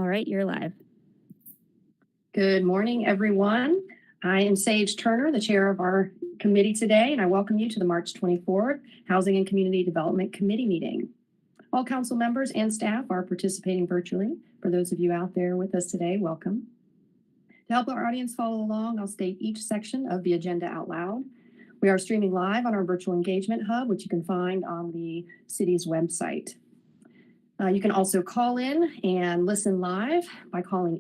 All right, you're live. Good morning, everyone. I am Sage Turner, the chair of our committee today, and I welcome you to the March 24th Housing and Community Development Committee meeting. All council members and staff are participating virtually. For those of you out there with us today, welcome. To help our audience follow along, I'll state each section of the agenda out loud. We are streaming live on our virtual engagement hub, which you can find on the city's website. You can also call in and listen live by calling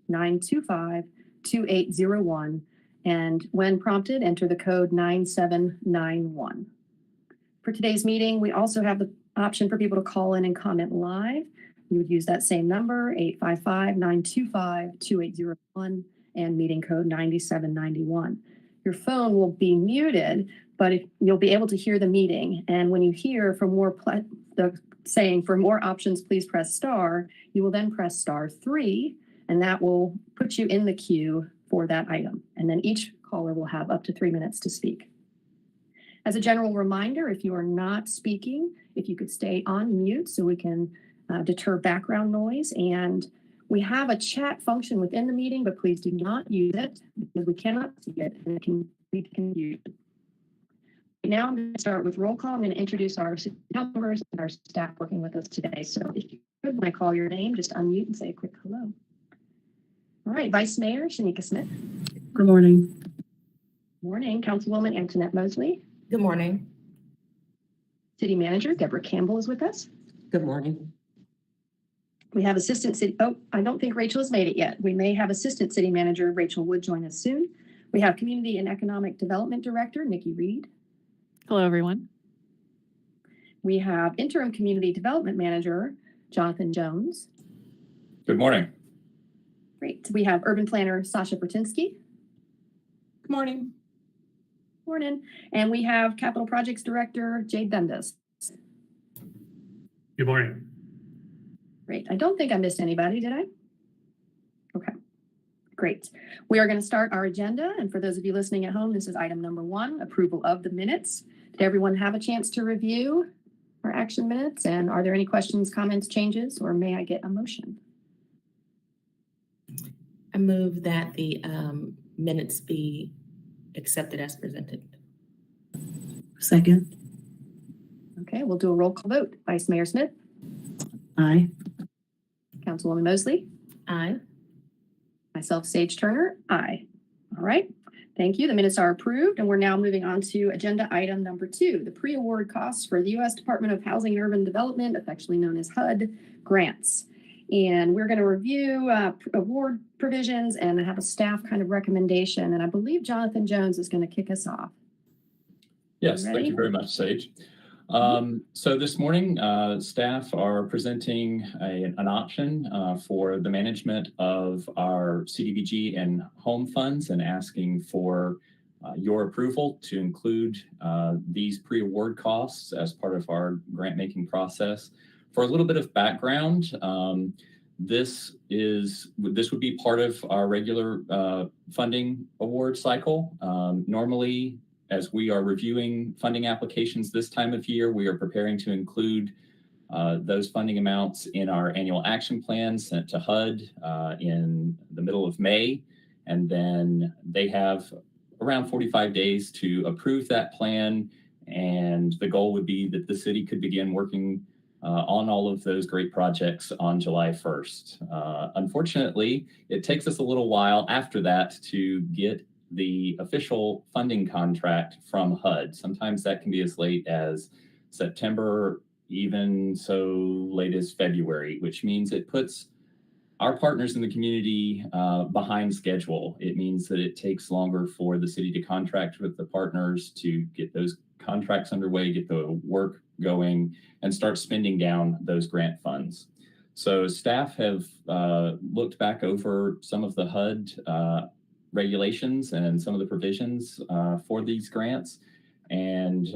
855-925-2801. And when prompted, enter the code 9791. For today's meeting, we also have the option for people to call in and comment live. You would use that same number, 855-925-2801, and meeting code 9791. Your phone will be muted, but you'll be able to hear the meeting. And when you hear for more saying for more options, please press star, you will then press *3, and that will put you in the queue for that item. And then each caller will have up to 3 minutes to speak. As a general reminder, if you are not speaking, if you could stay on mute so we can deter background noise. And we have a chat function within the meeting, but please do not use it because we cannot see it and it can lead to confusion. Now I'm going to start with roll call. I'm going to introduce our council members and our staff working with us today. So if you could, when I call your name, just unmute and say a quick hello. All right, Vice Mayor Shanika Smith. Good morning. Morning, Councilwoman Antoinette Mosley. Good morning. City Manager Deborah Campbell is with us. Good morning. We have Assistant City, I don't think Rachel has made it yet. We may have Assistant City Manager Rachel Wood join us soon. We have Community and Economic Development Director Nikki Reed. Hello, everyone. We have Interim Community Development Manager Jonathan Jones. Good morning. Great. We have Urban Planner Sasha Bertinsky. Good morning. Morning. And we have Capital Projects Director Jade Dundas. Good morning. Great. I don't think I missed anybody, did I? Okay. Great. We are going to start our agenda. And for those of you listening at home, this is item number 1, approval of the minutes. Did everyone have a chance to review our action minutes? And are there any questions, comments, changes, or may I get a motion? I move that the minutes be accepted as presented. Second. Okay, we'll do a roll call vote. Vice Mayor Smith. Aye. Councilwoman Mosley. Aye. Myself, Sage Turner. Aye. All right. Thank you. The minutes are approved, and we're now moving on to agenda item number 2, the pre-award costs for the U.S. Department of Housing and Urban Development, affectionately known as HUD, grants. And we're going to review award provisions and have a staff kind of recommendation. And I believe Jonathan Jones is going to kick us off. Yes, thank you very much, Sage. So this morning, staff are presenting an option for the management of our CDBG and home funds and asking for your approval to include these pre-award costs as part of our grant-making process. For a little bit of background, this would be part of our regular funding award cycle. Normally, as we are reviewing funding applications this time of year, we are preparing to include those funding amounts in our annual action plan sent to HUD in the middle of May. And then they have around 45 days to approve that plan. And the goal would be that the city could begin working on all of those great projects on July 1st. Unfortunately, it takes us a little while after that to get the official funding contract from HUD. Sometimes that can be as late as September, even so late as February, which means it puts our partners in the community behind schedule. It means that it takes longer for the city to contract with the partners to get those contracts underway, get the work going, and start spending down those grant funds. So staff have looked back over some of the HUD regulations and some of the provisions for these grants and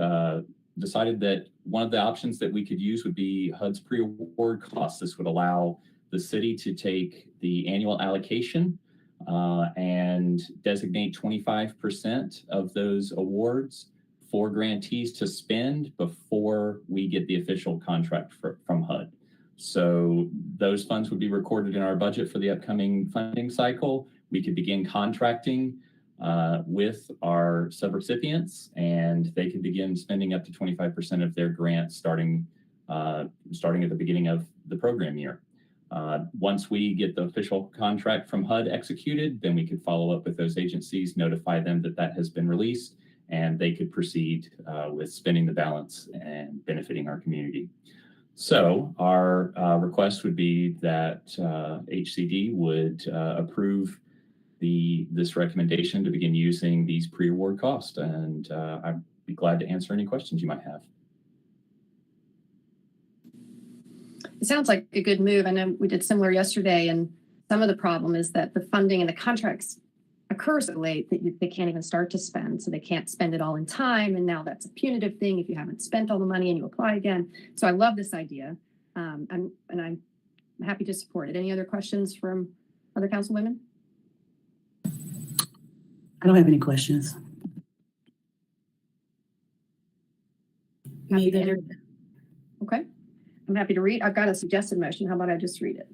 decided that one of the options that we could use would be HUD's pre-award costs. This would allow the city to take the annual allocation and designate 25% of those awards for grantees to spend before we get the official contract from HUD. So those funds would be recorded in our budget for the upcoming funding cycle. We could begin contracting with our subrecipients, and they could begin spending up to 25% of their grant starting at the beginning of the program year. Once we get the official contract from HUD executed, then we could follow up with those agencies, notify them that that has been released, and they could proceed with spending the balance and benefiting our community. So our request would be that HCD would approve this recommendation to begin using these pre-award costs, and I'd be glad to answer any questions you might have. It sounds like a good move. I know we did similar yesterday, and some of the problem is that the funding and the contracts occur so late that they can't even start to spend. So they can't spend it all in time. And now that's a punitive thing if you haven't spent all the money and you apply again. So I love this idea. And I'm happy to support it. Any other questions from other councilwomen? I don't have any questions. Neither. Okay. I'm happy to read. I've got a suggested motion. How about I just read it?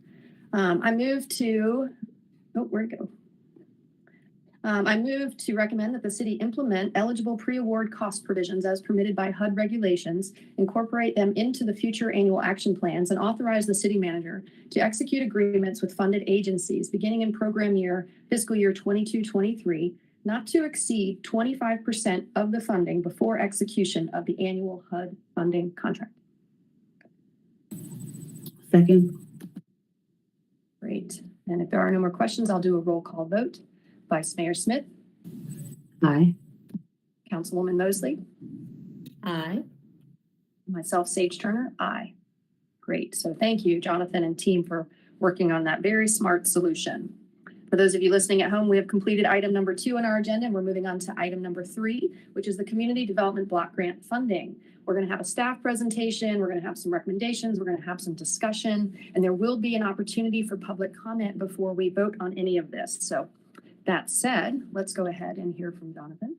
I move to, where'd it go? I move to recommend that the city implement eligible pre-award cost provisions as permitted by HUD regulations, incorporate them into the future annual action plans, and authorize the city manager to execute agreements with funded agencies beginning in program year fiscal year 22-23, not to exceed 25% of the funding before execution of the annual HUD funding contract. Second. Great. And if there are no more questions, I'll do a roll call vote. Vice Mayor Smith, Aye. Councilwoman Mosley, Aye. myself, Sage Turner, aye. Great. So thank you, Jonathan and team, for working on that very smart solution. For those of you listening at home, we have completed item number 2 on our agenda, and we're moving on to item number 3, which is the Community Development Block Grant Funding. We're going to have a staff presentation. We're going to have some recommendations. We're going to have some discussion, and there will be an opportunity for public comment before we vote on any of this. So that said, let's go ahead and hear from Jonathan.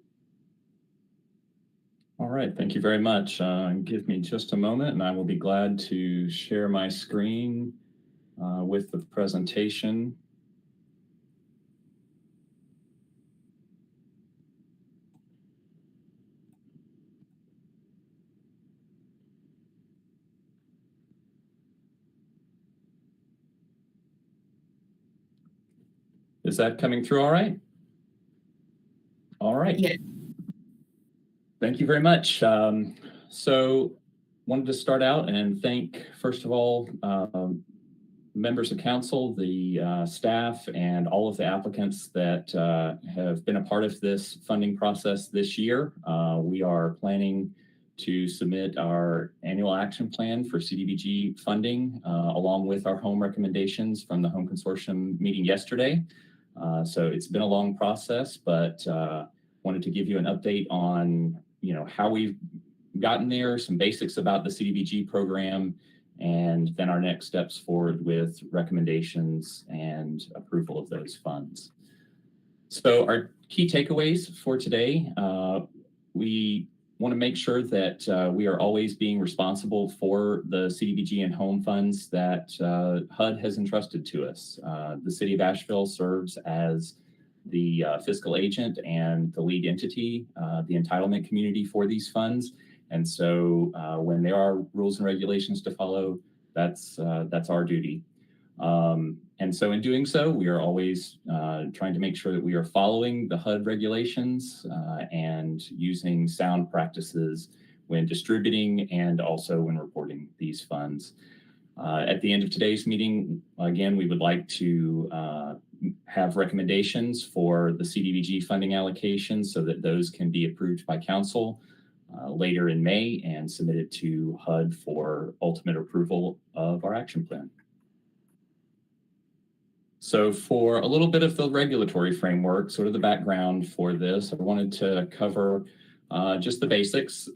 All right, thank you very much. Give me just a moment and I will be glad to share my screen with the presentation. Is that coming through all right? All right. Yeah. Thank you very much. So wanted to start out and thank, first of all, members of council, the staff, and all of the applicants that have been a part of this funding process this year. We are planning to submit our annual action plan for CDBG funding, along with our home recommendations from the Home Consortium meeting yesterday. So it's been a long process, but wanted to give you an update on how we've gotten there, some basics about the CDBG program, and then our next steps forward with recommendations and approval of those funds. So our key takeaways for today, we want to make sure that we are always being responsible for the CDBG and home funds that HUD has entrusted to us. The city of Asheville serves as the fiscal agent and the lead entity, the entitlement community for these funds. And so when there are rules and regulations to follow, that's our duty. And so in doing so, we are always trying to make sure that we are following the HUD regulations and using sound practices when distributing and also when reporting these funds. At the end of today's meeting, again, we would like to have recommendations for the CDBG funding allocations so that those can be approved by council later in May and submitted to HUD for ultimate approval of our action plan. So for a little bit of the regulatory framework, sort of the background for this, I wanted to cover just the basics.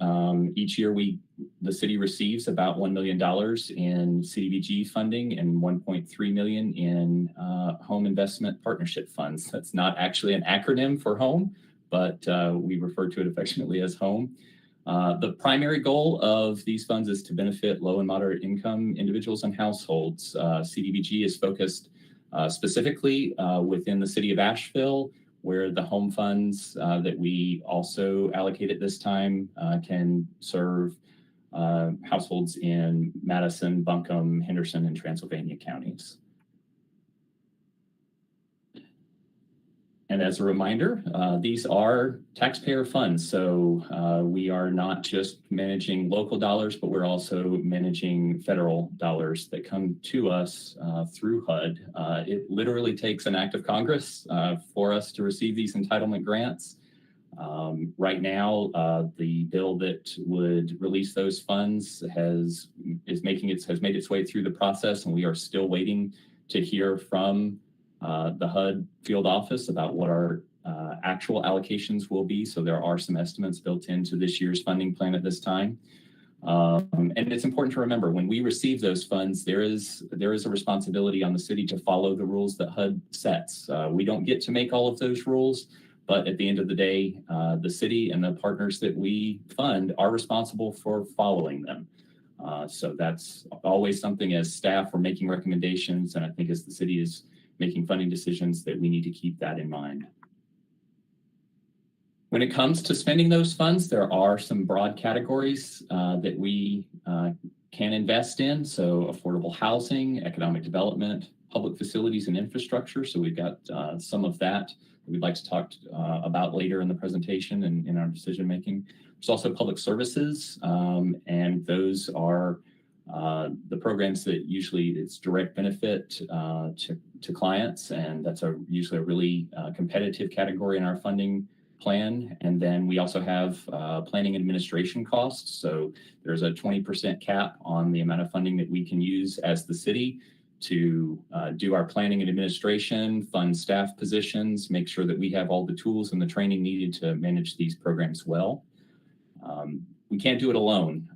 Each year the city receives about $1 million in CDBG funding and $1.3 million in home investment partnership funds. That's not actually an acronym for home, but we refer to it affectionately as home. The primary goal of these funds is to benefit low and moderate income individuals and households. CDBG is focused specifically within the city of Asheville, where the home funds that we also allocate at this time can serve households in Madison, Buncombe, Henderson, and Transylvania counties. And as a reminder, these are taxpayer funds. So we are not just managing local dollars, but we're also managing federal dollars that come to us through HUD. It literally takes an act of Congress for us to receive these entitlement grants. Right now, the bill that would release those funds has made its way through the process, and we are still waiting to hear from the HUD field office about what our actual allocations will be. So there are some estimates built into this year's funding plan at this time. And it's important to remember, when we receive those funds, there is a responsibility on the city to follow the rules that HUD sets. We don't get to make all of those rules, but at the end of the day, the city and the partners that we fund are responsible for following them. So that's always something as staff we're making recommendations, and I think as the city is making funding decisions that we need to keep that in mind. When it comes to spending those funds, there are some broad categories that we can invest in. So affordable housing, economic development, public facilities and infrastructure. So we've got some of that we'd like to talk about later in the presentation and in our decision making. There's also public services, and those are the programs that usually it's direct benefit to clients, and that's usually a really competitive category in our funding plan. And then we also have planning and administration costs. So there's a 20% cap on the amount of funding that we can use as the city to do our planning and administration, fund staff positions, make sure that we have all the tools and the training needed to manage these programs well. We can't do it alone.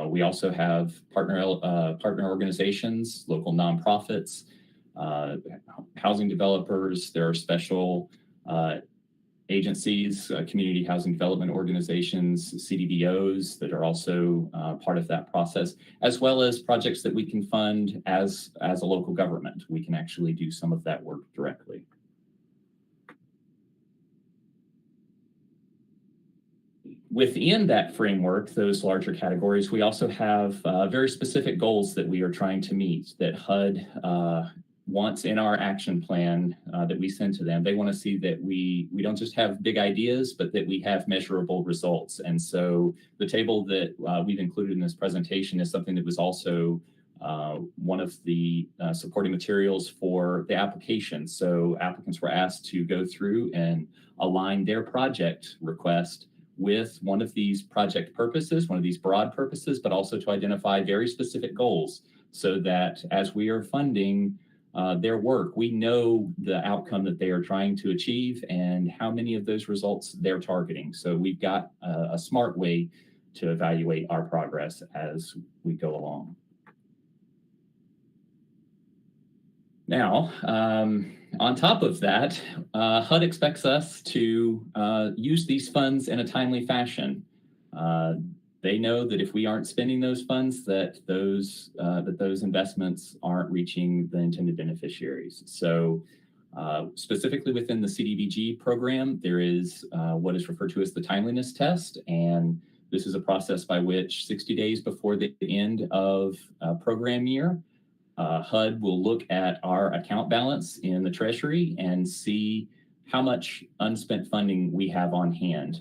We also have partner organizations, local nonprofits, housing developers. There are special agencies, community housing development organizations, CDBOs that are also part of that process, as well as projects that we can fund as a local government. We can actually do some of that work directly. Within that framework, those larger categories, we also have very specific goals that we are trying to meet that HUD wants in our action plan that we send to them. They want to see that we don't just have big ideas, but that we have measurable results. And so the table that we've included in this presentation is something that was also one of the supporting materials for the application. So applicants were asked to go through and align their project request with one of these project purposes, one of these broad purposes, but also to identify very specific goals so that as we are funding their work, we know the outcome that they are trying to achieve and how many of those results they're targeting. So we've got a smart way to evaluate our progress as we go along. Now, on top of that, HUD expects us to use these funds in a timely fashion. They know that if we aren't spending those funds, that those investments aren't reaching the intended beneficiaries. So specifically within the CDBG program, there is what is referred to as the Timeliness Test. And this is a process by which 60 days before the end of a program year, HUD will look at our account balance in the Treasury and see how much unspent funding we have on hand.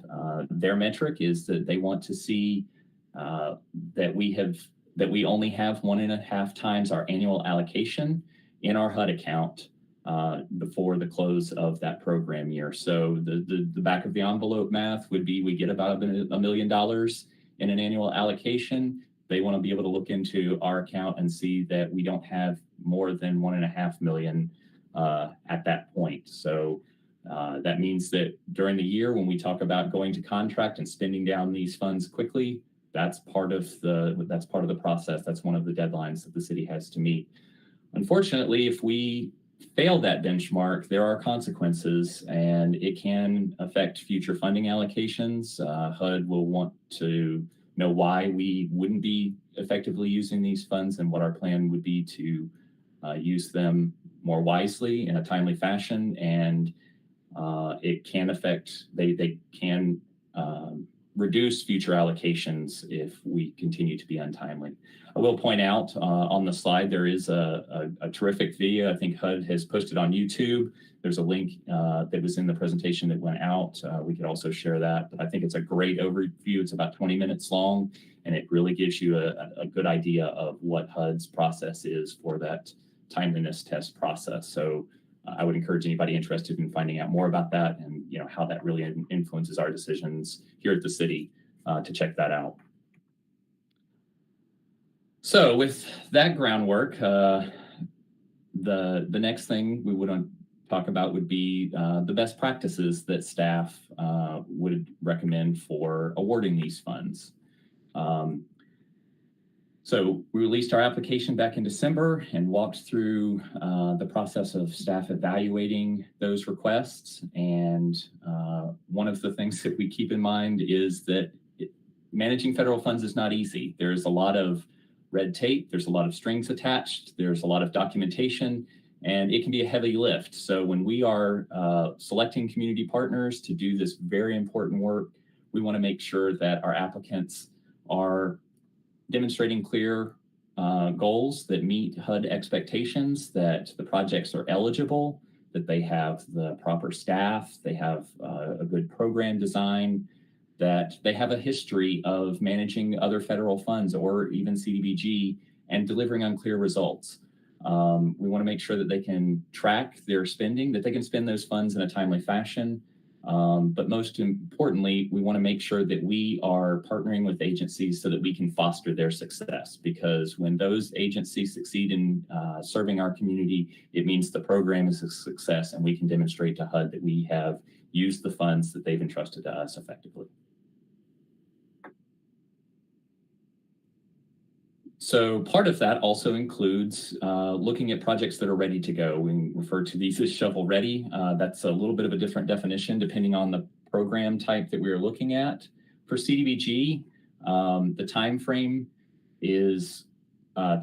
Their metric is that they want to see that we only have 1.5 times our annual allocation in our HUD account before the close of that program year. So the back of the envelope math would be we get about $1 million in an annual allocation. They want to be able to look into our account and see that we don't have more than 1.5 million at that point. So that means that during the year, when we talk about going to contract and spending down these funds quickly, that's part of the process. That's one of the deadlines that the city has to meet. Unfortunately, if we fail that benchmark, there are consequences, and it can affect future funding allocations. HUD will want to know why we wouldn't be effectively using these funds and what our plan would be to use them more wisely in a timely fashion. And it can affect, they can reduce future allocations if we continue to be untimely. I will point out on the slide, there is a terrific video. I think HUD has posted on YouTube. There's a link that was in the presentation that went out. We could also share that, but I think it's a great overview. It's about 20 minutes long, and it really gives you a good idea of what HUD's process is for that timeliness test process. So I would encourage anybody interested in finding out more about that and how that really influences our decisions here at the city to check that out. So with that groundwork, the next thing we would talk about would be the best practices that staff would recommend for awarding these funds. So we released our application back in December and walked through the process of staff evaluating those requests. And one of the things that we keep in mind is that managing federal funds is not easy. There's a lot of red tape, there's a lot of strings attached, there's a lot of documentation, and it can be a heavy lift. So when we are selecting community partners to do this very important work, we want to make sure that our applicants are demonstrating clear goals that meet HUD expectations, that the projects are eligible, that they have the proper staff, they have a good program design, that they have a history of managing other federal funds or even CDBG and delivering on clear results. We want to make sure that they can track their spending, that they can spend those funds in a timely fashion. But most importantly, we want to make sure that we are partnering with agencies so that we can foster their success, because when those agencies succeed in serving our community, it means the program is a success and we can demonstrate to HUD that we have used the funds that they've entrusted to us effectively. So part of that also includes looking at projects that are ready to go. We refer to these as shovel ready. That's a little bit of a different definition depending on the program type that we are looking at. For CDBG, the time frame is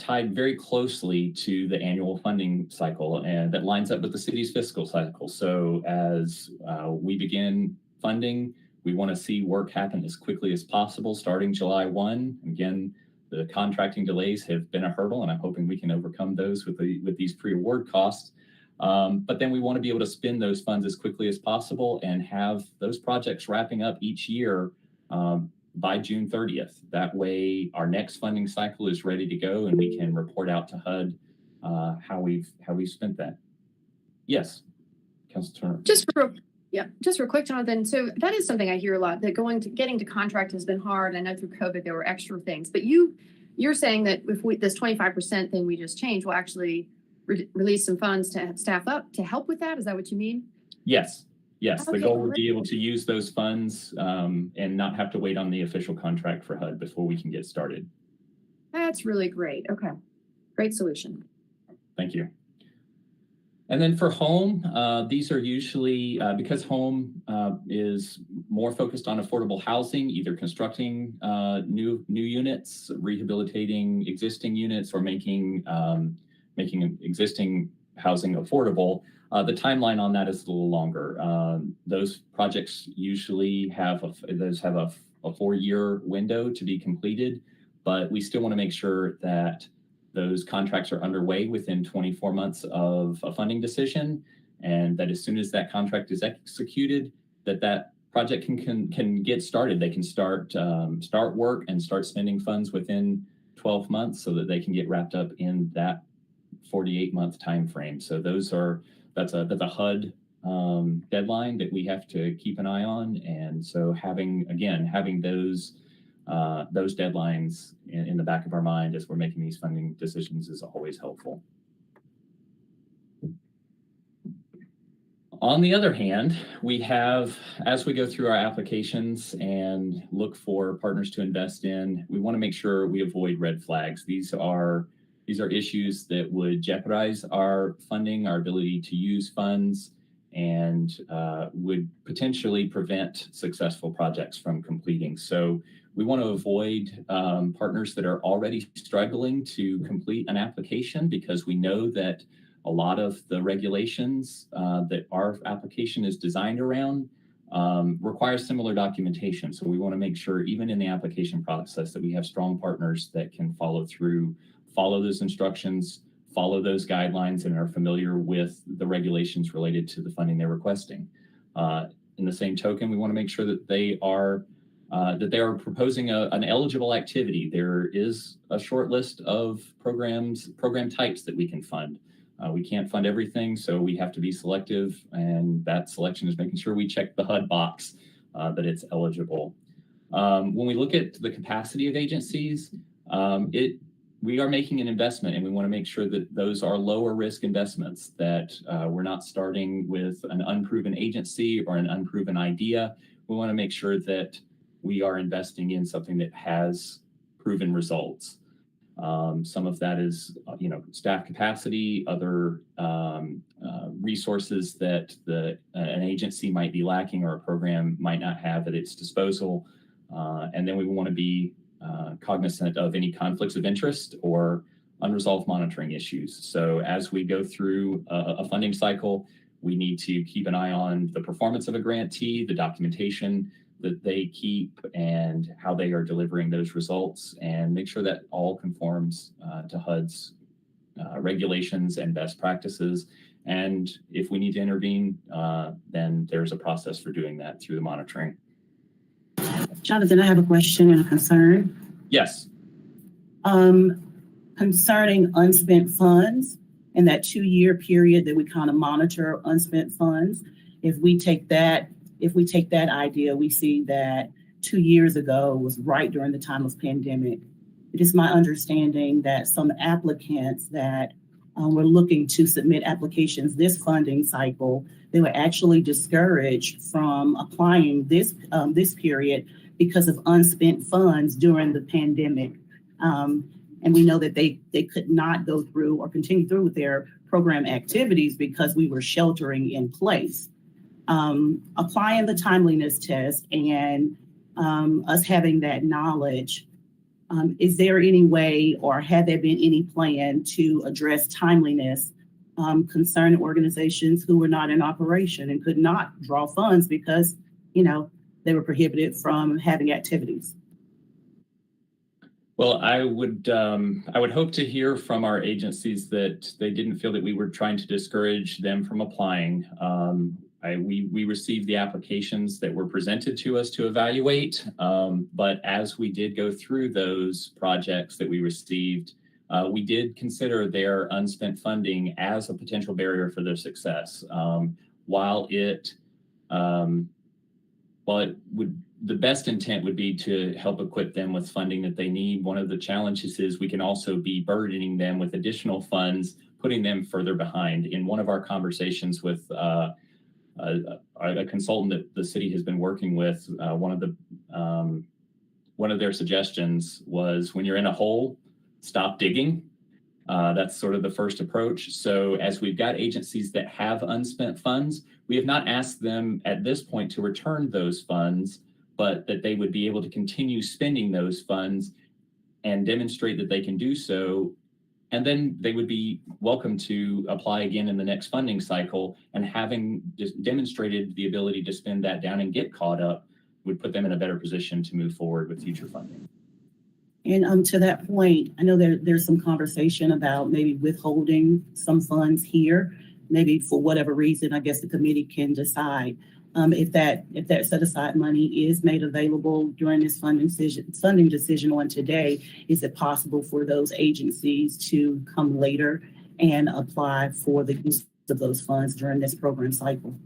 tied very closely to the annual funding cycle, and that lines up with the city's fiscal cycle. So as we begin funding, we want to see work happen as quickly as possible starting July 1. Again, the contracting delays have been a hurdle, and I'm hoping we can overcome those with these pre-award costs. But then we want to be able to spend those funds as quickly as possible and have those projects wrapping up each year by June 30th. That way, our next funding cycle is ready to go, and we can report out to HUD how we've spent that. Yes, Councilor Turner. Just real quick, Jonathan. So that is something I hear a lot, that getting to contract has been hard. I know through COVID there were extra things, but you're saying that if this 25% thing we just changed will actually release some funds to staff up to help with that. Is that what you mean? Yes. Yes. Okay, The goal would great. be able to use those funds and not have to wait on the official contract for HUD before we can get started. That's really great. Okay. Great solution. Thank you. And then for home, these are usually, because home is more focused on affordable housing, either constructing new units, rehabilitating existing units, or making existing housing affordable. The timeline on that is a little longer. Those projects usually have a 4-year window to be completed, but we still want to make sure that those contracts are underway within 24 months of a funding decision, and that as soon as that contract is executed, that project can get started. They can start work and start spending funds within 12 months so that they can get wrapped up in that 48-month time frame. So that's a HUD deadline that we have to keep an eye on, and so having those deadlines in the back of our mind as we're making these funding decisions is always helpful. On the other hand, we have, as we go through our applications and look for partners to invest in, we want to make sure we avoid red flags. These are These are issues that would jeopardize our funding, our ability to use funds, and would potentially prevent successful projects from completing. So we want to avoid partners that are already struggling to complete an application, because we know that a lot of the regulations that our application is designed around require similar documentation. So we want to make sure, even in the application process, that we have strong partners that can follow those instructions, follow those guidelines, and are familiar with the regulations related to the funding they're requesting. In the same token, we want to make sure that they are proposing an eligible activity. There is a short list of program types that we can fund. We can't fund everything, so we have to be selective, and that selection is making sure we check the HUD box that it's eligible. When we look at the capacity of agencies, we are making an investment, and we want to make sure that those are lower risk investments, that we're not starting with an unproven agency or an unproven idea. We want to make sure that we are investing in something that has proven results. Some of that is, staff capacity, other resources that an agency might be lacking or a program might not have at its disposal. And then we want to be cognizant of any conflicts of interest or unresolved monitoring issues. So as we go through a funding cycle, we need to keep an eye on the performance of a grantee, the documentation that they keep, and how they are delivering those results, and make sure that all conforms to HUD's regulations and best practices. And if we need to intervene, then there's a process for doing that through the monitoring. Jonathan, I have a question and a concern. Yes. Concerning unspent funds and that 2-year period that we kind of monitor unspent funds, if we take that idea, we see that 2 years ago was right during the time of pandemic. It is my understanding that some applicants that were looking to submit applications this funding cycle, they were actually discouraged from applying this period because of unspent funds during the pandemic. And we know that they could not go through or continue through with their program activities because we were sheltering in place. Applying the timeliness test and us having that knowledge, is there any way, or had there been any plan to address timeliness concerning organizations who were not in operation and could not draw funds because, they were prohibited from having activities? Well, I would hope to hear from our agencies that they didn't feel that we were trying to discourage them from applying. We received the applications that were presented to us to evaluate, but as we did go through those projects that we received, we did consider their unspent funding as a potential barrier for their success. The best intent would be to help equip them with funding that they need. One of the challenges is we can also be burdening them with additional funds, putting them further behind. In one of our conversations with a consultant that the city has been working with, one of their suggestions was, when you're in a hole, stop digging. That's sort of the first approach. So as we've got agencies that have unspent funds, we have not asked them at this point to return those funds, but that they would be able to continue spending those funds and demonstrate that they can do so. And then they would be welcome to apply again in the next funding cycle, and having just demonstrated the ability to spend that down and get caught up would put them in a better position to move forward with future funding. And to that point, I know there's some conversation about maybe withholding some funds here, maybe for whatever reason. I guess the committee can decide if that set aside money is made available during this funding decision on today. Is it possible for those agencies to come later and apply for the use of those funds during this program cycle?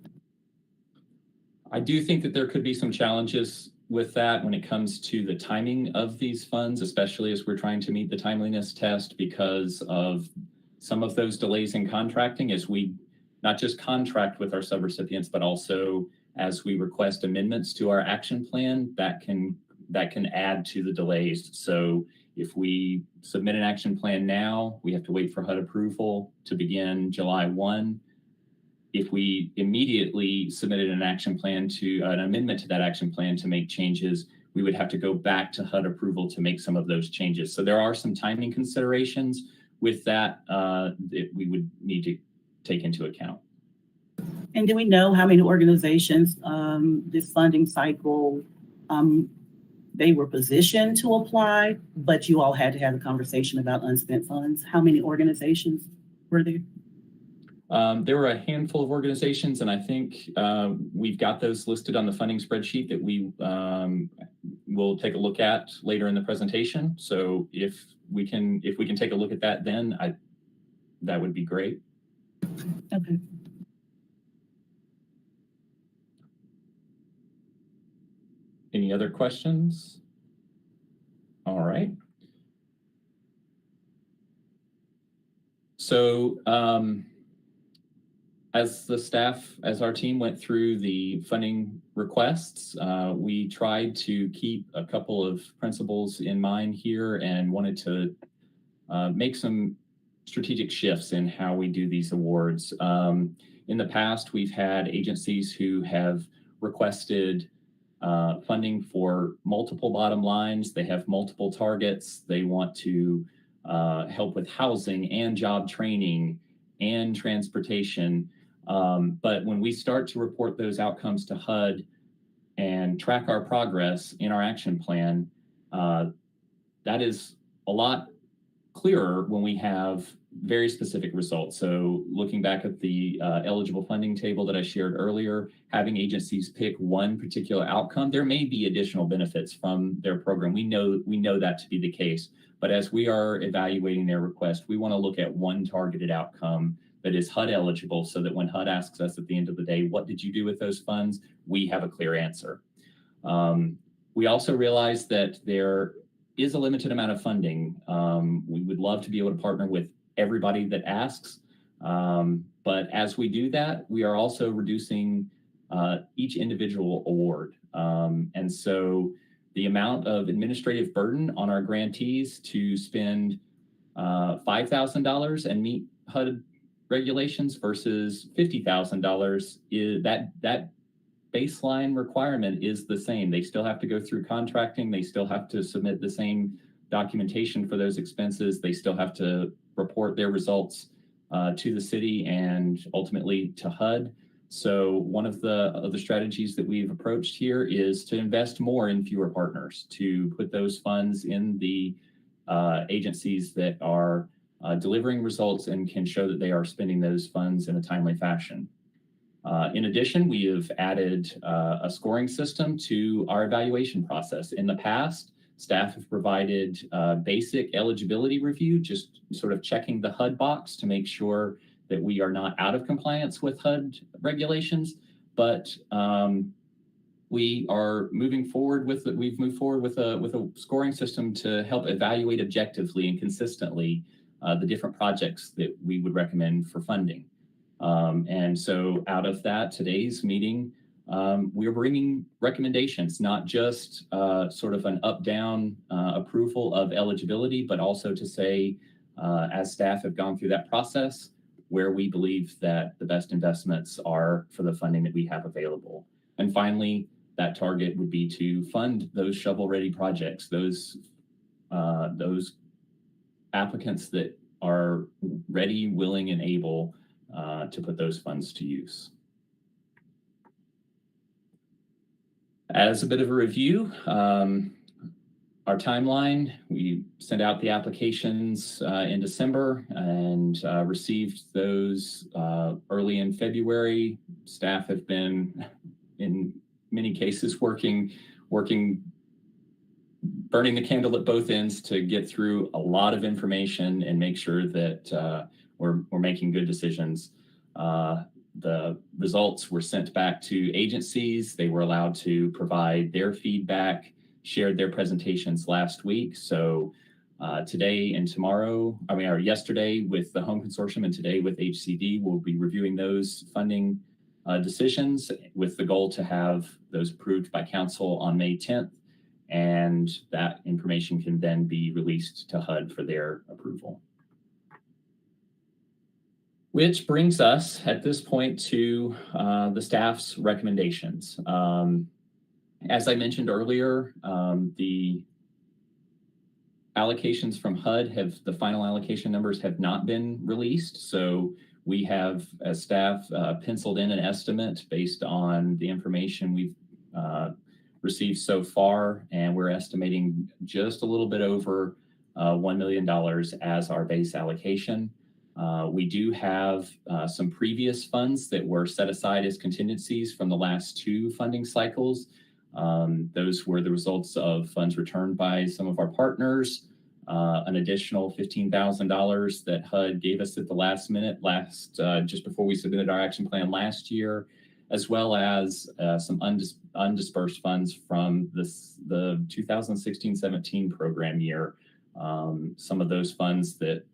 I do think that there could be some challenges with that when it comes to the timing of these funds, especially as we're trying to meet the timeliness test, because of some of those delays in contracting, as we not just contract with our subrecipients, but also as we request amendments to our action plan, that can that can add to the delays. So if we submit an action plan now, we have to wait for HUD approval to begin July 1. If we immediately submitted an action plan to an amendment to that action plan to make changes, we would have to go back to HUD approval to make some of those changes. So there are some timing considerations with that that we would need to take into account. And do we know how many organizations this funding cycle they were positioned to apply, but you all had to have a conversation about unspent funds? How many organizations were there? There were a handful of organizations, and I think we've got those listed on the funding spreadsheet that we will take a look at later in the presentation. So if we can take a look at that, then that would be great. Okay. Any other questions? All right. So as our team went through the funding requests, we tried to keep a couple of principles in mind here and wanted to make some strategic shifts in how we do these awards. In the past, we've had agencies who have requested funding for multiple bottom lines. They have multiple targets. They want to help with housing and job training and transportation. But when we start to report those outcomes to HUD and track our progress in our action plan, that is a lot clearer when we have very specific results. So looking back at the eligible funding table that I shared earlier, having agencies pick one particular outcome, there may be additional benefits from their program. We know that to be the case. But as we are evaluating their request, we want to look at one targeted outcome that is HUD eligible, so that when HUD asks us at the end of the day, what did you do with those funds? We have a clear answer. We also realize that there is a limited amount of funding. We would love to be able to partner with everybody that asks. But as we do that, we are also reducing each individual award. And so the amount of administrative burden on our grantees to spend $5,000 and meet HUD regulations versus $50,000 is that baseline requirement is the same. They still have to go through contracting. They still have to submit the same documentation for those expenses. They still have to report their results to the city and ultimately to HUD. So one of the strategies that we've approached here is to invest more in fewer partners, to put those funds in the agencies that are delivering results and can show that they are spending those funds in a timely fashion. In addition, we have added a scoring system to our evaluation process. In the past, staff have provided basic eligibility review, just sort of checking the HUD box to make sure that we are not out of compliance with HUD regulations. But we are moving forward with we've moved forward with a scoring system to help evaluate objectively and consistently the different projects that we would recommend for funding. And so out of that, today's meeting, we're bringing recommendations, not just sort of an up-down approval of eligibility, but also to say, as staff have gone through that process, where we believe that the best investments are for the funding that we have available. And finally, that target would be to fund those shovel-ready projects, those applicants that are ready, willing, and able to put those funds to use. As a bit of a review, our timeline, we sent out the applications in December and received those early in February. Staff have been, in many cases, working, burning the candle at both ends to get through a lot of information and make sure that we're making good decisions. The results were sent back to agencies. They were allowed to provide their feedback, shared their presentations last week. So today and tomorrow, or yesterday with the Home Consortium and today with HCD, we'll be reviewing those funding decisions with the goal to have those approved by council on May 10th and that information can then be released to HUD for their approval. Which brings us at this point to the staff's recommendations. As I mentioned earlier, the allocations from HUD the final allocation numbers have not been released. So we have, as staff, penciled in an estimate based on the information we've received so far, and we're estimating just a little bit over $1 million as our base allocation. We do have some previous funds that were set aside as contingencies from the last 2 funding cycles. Those were the results of funds returned by some of our partners, an additional $15,000 that HUD gave us at the last minute, just before we submitted our action plan last year, as well as some undispersed funds from the 2016-17 program year. Some of those funds that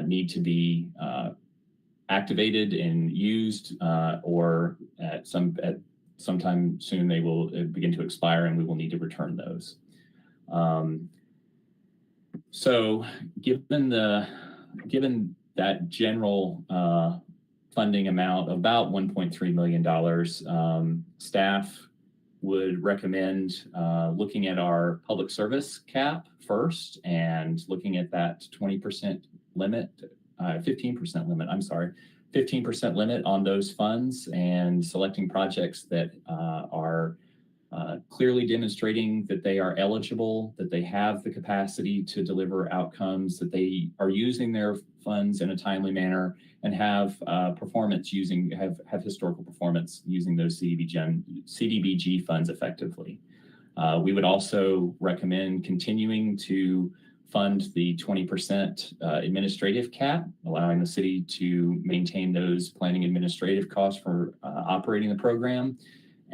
need to be activated and used, or sometime soon they will begin to expire, and we will need to return those. So given that general funding amount, about $1.3 million, staff would recommend looking at our public service cap first and looking at that 20% limit, 15% limit, 15% limit on those funds, and selecting projects that are clearly demonstrating that they are eligible, that they have the capacity to deliver outcomes, that they are using their funds in a timely manner, and have have historical performance using those CDBG funds effectively. We would also recommend continuing to fund the 20% administrative cap, allowing the city to maintain those planning administrative costs for operating the program,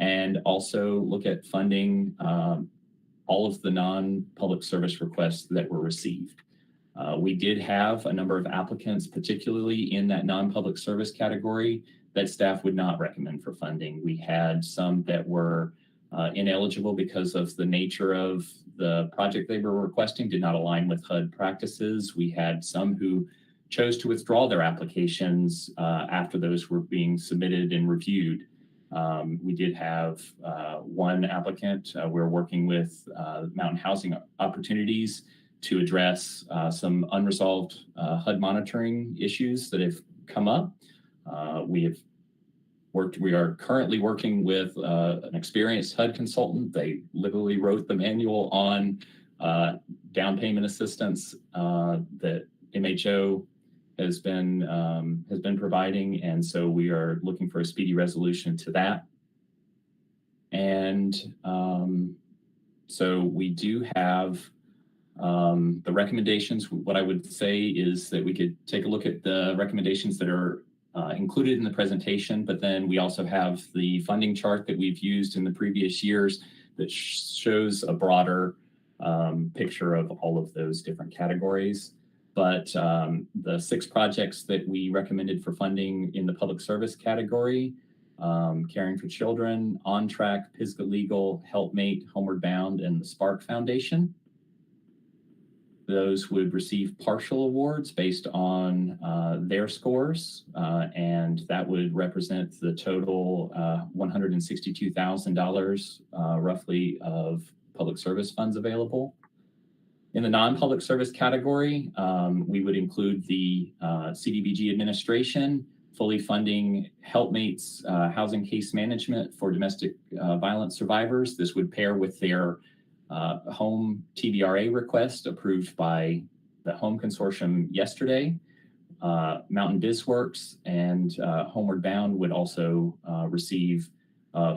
and also look at funding all of the non-public service requests that were received. We did have a number of applicants, particularly in that non-public service category, that staff would not recommend for funding. We had some that were ineligible because of the nature of the project they were requesting did not align with HUD practices. We had some who chose to withdraw their applications after those were being submitted and reviewed. We did have one applicant. We're working with Mountain Housing Opportunities to address some unresolved HUD monitoring issues that have come up. We are currently working with an experienced HUD consultant. They literally wrote the manual on down payment assistance that MHO has been providing, and so we are looking for a speedy resolution to that. And so we do have the recommendations. What I would say is that we could take a look at the recommendations that are included in the presentation, but then we also have the funding chart that we've used in the previous years that shows a broader picture of all of those different categories. But the 6 projects that we recommended for funding in the public service category, Caring for Children, On Track, Pisgah Legal, Helpmate, Homeward Bound, and the Spark Foundation. Those would receive partial awards based on their scores, and that would represent the total $162,000 roughly of public service funds available. In the non-public service category, we would include the CDBG administration, fully funding Helpmate's housing case management for domestic violence survivors. This would pair with their home TBRA request approved by the Home Consortium yesterday. Mountain BizWorks and Homeward Bound would also receive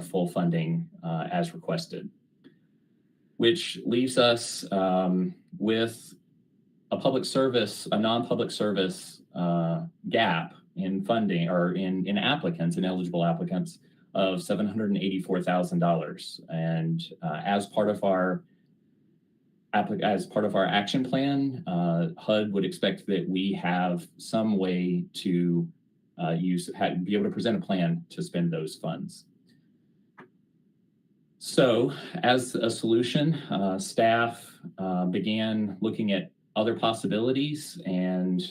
full funding as requested, which leaves us with a non-public service gap in funding, or in applicants, in eligible applicants, of $784,000. And as part of our action plan, HUD would expect that we have some way to be able to present a plan to spend those funds. So as a solution, staff began looking at other possibilities, and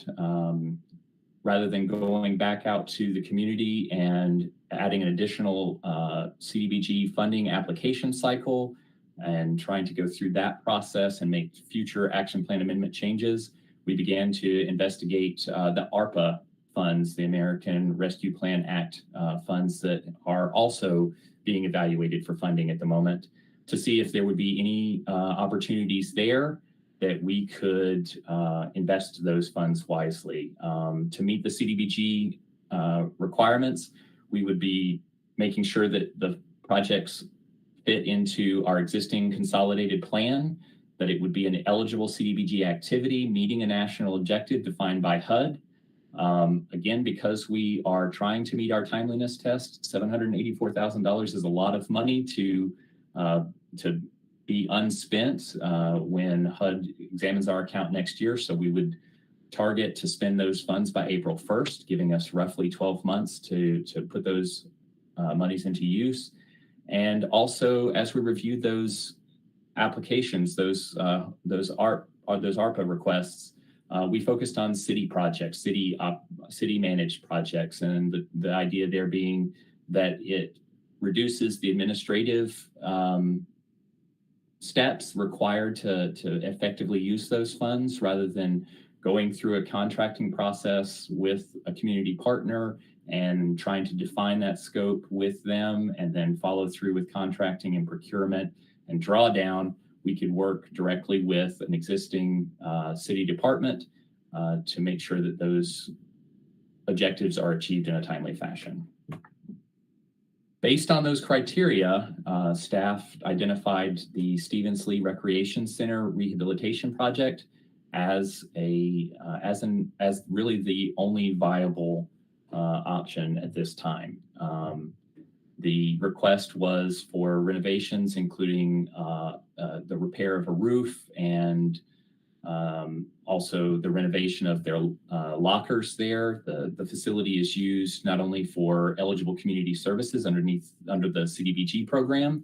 rather than going back out to the community and adding an additional CDBG funding application cycle and trying to go through that process and make future action plan amendment changes, we began to investigate the ARPA funds, the American Rescue Plan Act funds that are also being evaluated for funding at the moment, to see if there would be any opportunities there that we could invest those funds wisely. To meet the CDBG requirements, we would be making sure that the projects fit into our existing consolidated plan, that it would be an eligible CDBG activity, meeting a national objective defined by HUD. Again, because we are trying to meet our timeliness test, $784,000 is a lot of money to be unspent when HUD examines our account next year. So we would target to spend those funds by April 1st, giving us roughly 12 months to put those monies into use. And also, as we reviewed those applications, those ARPA requests, we focused on city projects, city managed projects, and the idea there being that it reduces the administrative steps required to effectively use those funds, rather than going through a contracting process with a community partner and trying to define that scope with them and then follow through with contracting and procurement and drawdown. We could work directly with an existing city department to make sure that those objectives are achieved in a timely fashion. Based on those criteria, staff identified the Stevenslee Recreation Center Rehabilitation Project as really the only viable option at this time. The request was for renovations, including the repair of a roof and also the renovation of their lockers there. The facility is used not only for eligible community services under the CDBG program,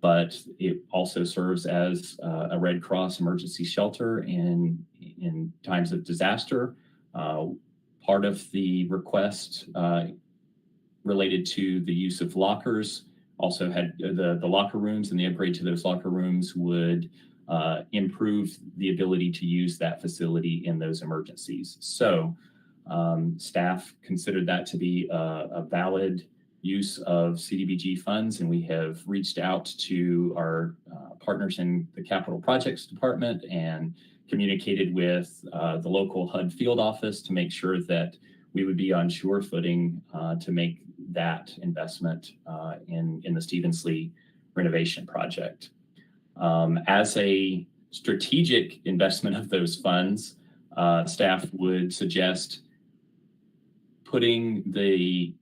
but it also serves as a Red Cross emergency shelter in times of disaster. Part of the request related to the use of lockers also had the locker rooms, and the upgrade to those locker rooms would improve the ability to use that facility in those emergencies. So staff considered that to be a valid use of CDBG funds, and we have reached out to our partners in the Capital Projects Department and communicated with the local HUD field office to make sure that we would be on sure footing to make that investment in the Stevenslee renovation project. As a strategic investment of those funds, staff would suggest putting the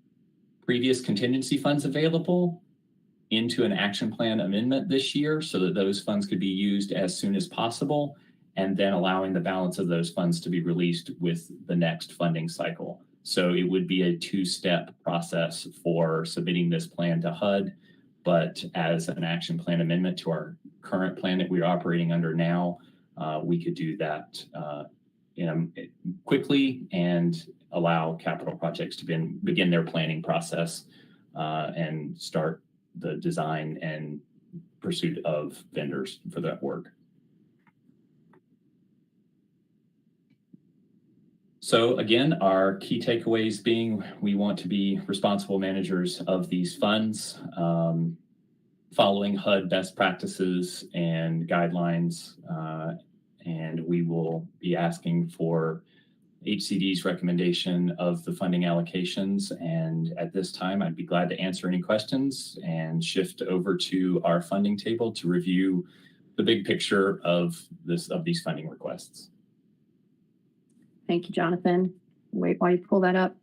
previous contingency funds available into an action plan amendment this year so that those funds could be used as soon as possible, and then allowing the balance of those funds to be released with the next funding cycle. So it would be a two-step process for submitting this plan to HUD, but as an action plan amendment to our current plan that we're operating under now, we could do that quickly and allow capital projects to begin their planning process and start the design and pursuit of vendors for that work. So again, our key takeaways being we want to be responsible managers of these funds, following HUD best practices and guidelines, and we will be asking for HCD's recommendation of the funding allocations. And at this time, I'd be glad to answer any questions and shift over to our funding table to review the big picture of these funding requests. Thank you, Jonathan. Wait while you pull that up.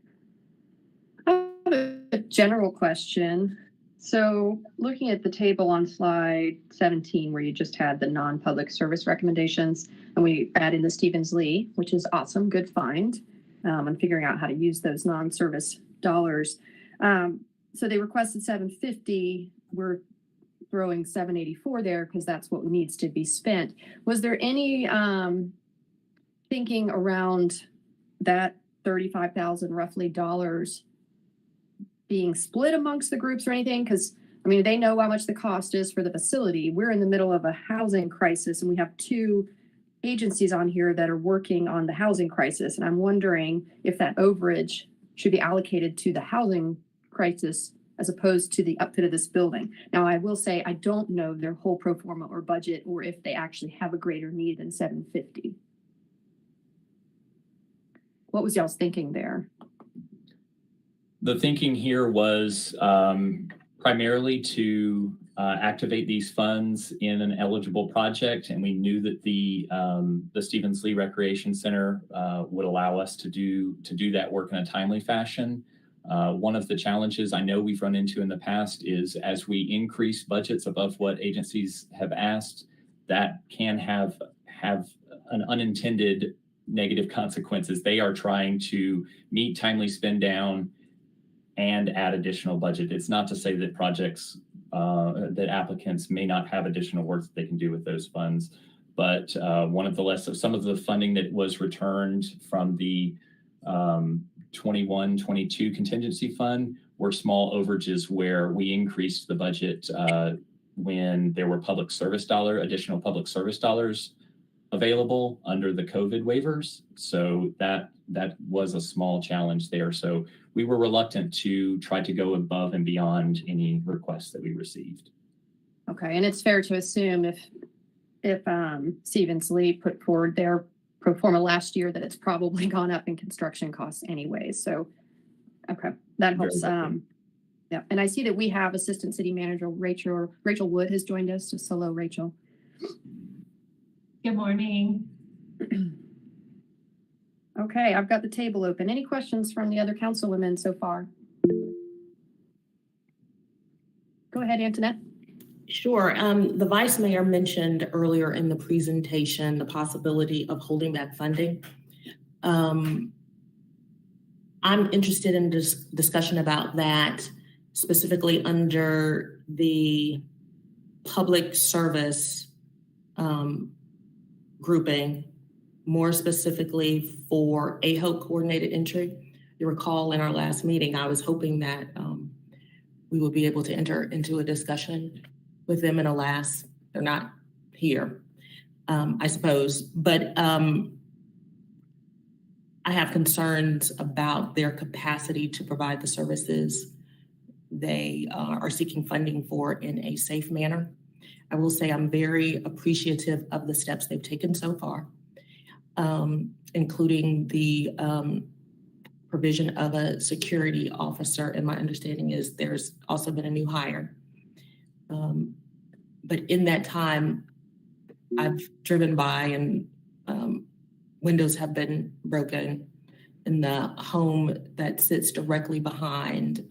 I have a general question. So looking at the table on slide 17, where you just had the non-public service recommendations, and we add in the Stevenslee, which is awesome, good find, and figuring out how to use those non-service dollars. So they requested $750. We're throwing 784 there because that's what needs to be spent. Was there any thinking around that 35,000 roughly dollars being split amongst the groups or anything? Because I mean, they know how much the cost is for the facility. We're in the middle of a housing crisis, and we have two agencies on here that are working on the housing crisis. And I'm wondering if that overage should be allocated to the housing crisis as opposed to the upfit of this building. Now, I will say I don't know their whole pro forma or budget, or if they actually have a greater need than 750. What was y'all's thinking there? The thinking here was primarily to activate these funds in an eligible project, and we knew that the Stevenslee Recreation Center would allow us to do that work in a timely fashion. One of the challenges I know we've run into in the past is as we increase budgets above what agencies have asked, that can have an unintended negative consequences. They are trying to meet timely spend down and add additional budget. It's not to say that projects, that applicants may not have additional work that they can do with those funds, but some of the funding that was returned from the 21-22 contingency fund were small overages where we increased the budget when there were additional public service dollars available under the COVID waivers. So that was a small challenge there. So we were reluctant to try to go above and beyond any requests that we received. Okay, and it's fair to assume if Stevenslee put forward their pro forma last year that it's probably gone up in construction costs anyways. So, okay, that helps. Yeah, and I see that we have Assistant City Manager Rachel Wood has joined us. Just hello, Rachel. Good morning. Okay, I've got the table open. Any questions from the other councilwomen so far? Go ahead, Antoinette. Sure. The Vice Mayor mentioned earlier in the presentation the possibility of holding back funding. I'm interested in discussion about that, specifically under the public service grouping, more specifically for AHOPE coordinated entry. You recall in our last meeting, I was hoping that we would be able to enter into a discussion with them in they're not here, I suppose, but I have concerns about their capacity to provide the services they are seeking funding for in a safe manner. I will say I'm very appreciative of the steps they've taken so far, including the provision of a security officer. And my understanding is there's also been a new hire. But in that time, I've driven by and windows have been broken in the home that sits directly behind.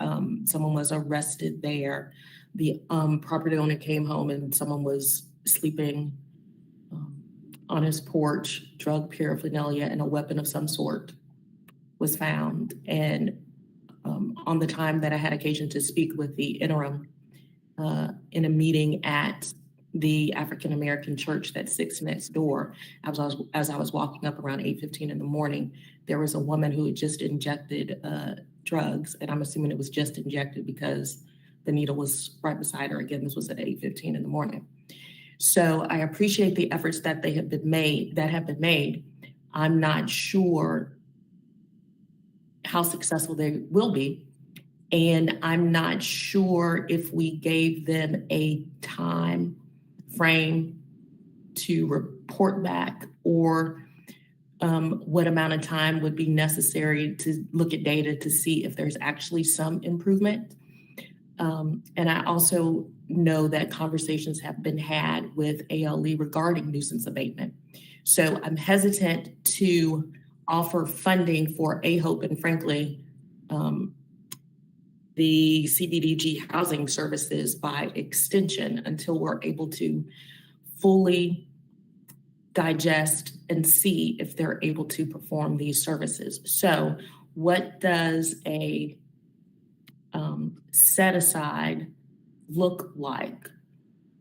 Someone was arrested there. The property owner came home and someone was sleeping on his porch. Drug paraphernalia and a weapon of some sort was found. And on the time that I had occasion to speak with the interim in a meeting at the African American church that sits next door, as I was walking up around 8:15 in the morning, there was a woman who had just injected drugs, and I'm assuming it was just injected because the needle was right beside her. Again, this was at 8:15 in the morning. So I appreciate the efforts that have been made. I'm not sure how successful they will be. And I'm not sure if we gave them a time frame to report back or what amount of time would be necessary to look at data to see if there's actually some improvement. And I also know that conversations have been had with ALE regarding nuisance abatement. So I'm hesitant to offer funding for AHOPE and frankly, the CDBG housing services by extension until we're able to fully digest and see if they're able to perform these services. So what does a set aside look like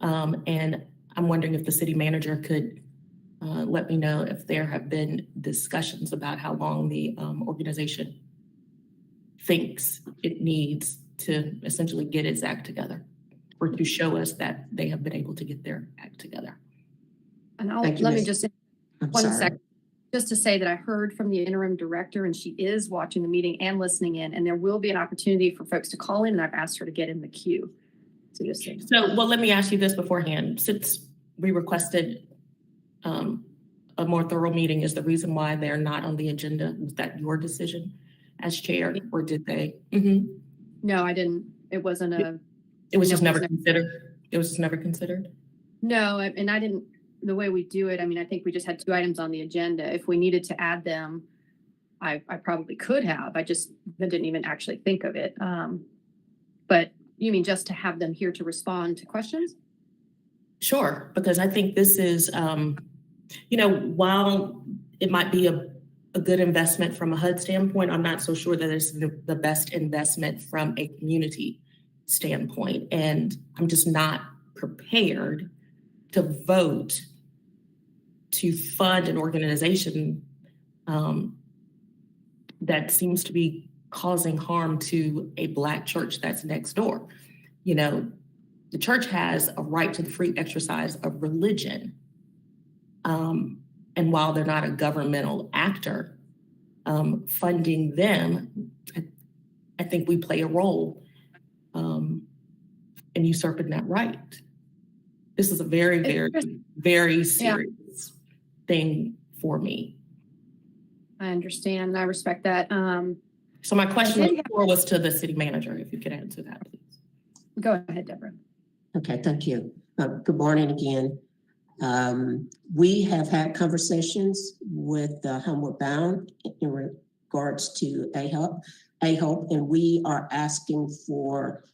And I'm wondering if the city manager could let me know if there have been discussions about how long the organization thinks it needs to essentially get its act together, or to show us that they have been able to get their act together. And Thank you, let me Ms. just, I'm one sorry. second, just to say that I heard from the interim director, and she is watching the meeting and listening in, and there will be an opportunity for folks to call in, and I've asked her to get in the queue. So just so you know. So, well, let me ask you this beforehand. Since we requested a more thorough meeting, is the reason why they're not on the agenda, was that your decision as chair, or did they? No, I didn't. It wasn't a, It was just No, it never was considered? It was just never considered? no, and I didn't, the way we do it, I mean, I think we just had 2 items on the agenda. If we needed to add them, I probably could have. I just didn't even actually think of it. But you mean just to have them here to respond to questions? Sure, because I think this is, while it might be a good investment from a HUD standpoint, I'm not so sure that it's the best investment from a community standpoint. And I'm just not prepared to vote to fund an organization that seems to be causing harm to a Black church that's next door. The church has a right to the free exercise of religion. And while they're not a governmental actor, funding them, I think we play a role in usurping that right. This is a very, very, very serious thing for me. I understand. I respect that. So my question before was to the city manager, if you could answer that, please. Go ahead, Deborah. Okay, thank you. Good morning again. We have had conversations with Homeward Bound in regards to AHOPE, and we are asking for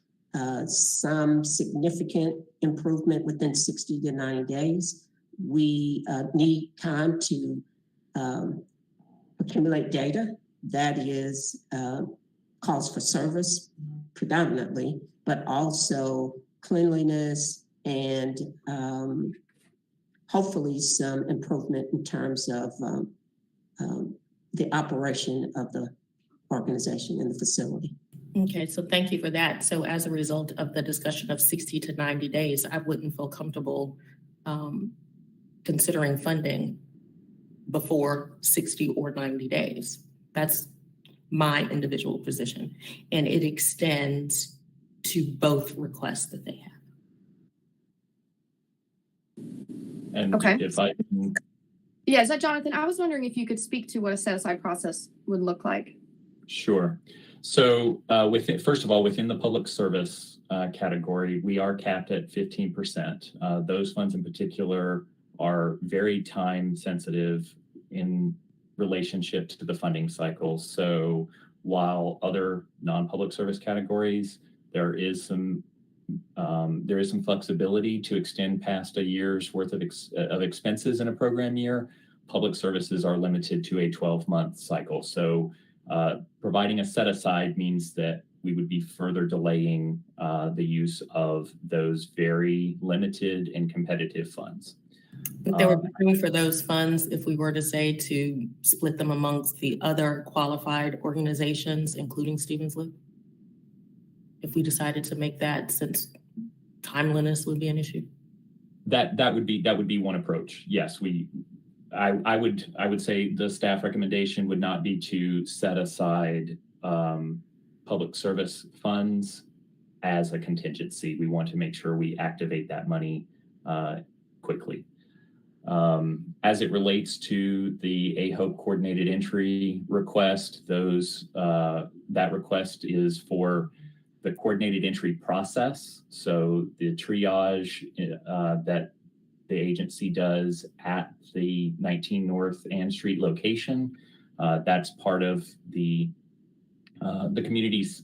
some significant improvement within 60 to 90 days. We need time to accumulate data that is calls for service predominantly, but also cleanliness and hopefully some improvement in terms of the operation of the organization and the facility. Okay, so thank you for that. So as a result of the discussion of 60 to 90 days, I wouldn't feel comfortable considering funding before 60 or 90 days. That's my individual position. And it extends to both requests that they have. And Okay. if I can, Yeah, is that Jonathan? I was wondering if you could speak to what a set-aside process would look like. sure. So first of all, within the public service category, we are capped at 15%. Those funds in particular are very time sensitive in relationship to the funding cycle. So while other non-public service categories, there is some flexibility to extend past a year's worth of expenses in a program year. Public services are limited to a 12-month cycle. So providing a set aside means that we would be further delaying the use of those very limited and competitive funds. But there would be room for those funds if we were to say to split them amongst the other qualified organizations, including Stevenslee? If we decided to make that, since timeliness would be an issue? That would be one approach. Yes, I would say the staff recommendation would not be to set aside public service funds as a contingency. We want to make sure we activate that money quickly. As it relates to the AHOPE coordinated entry request, that request is for the coordinated entry process. So the triage that the agency does at the 19 North Ann Street location, that's part of the community's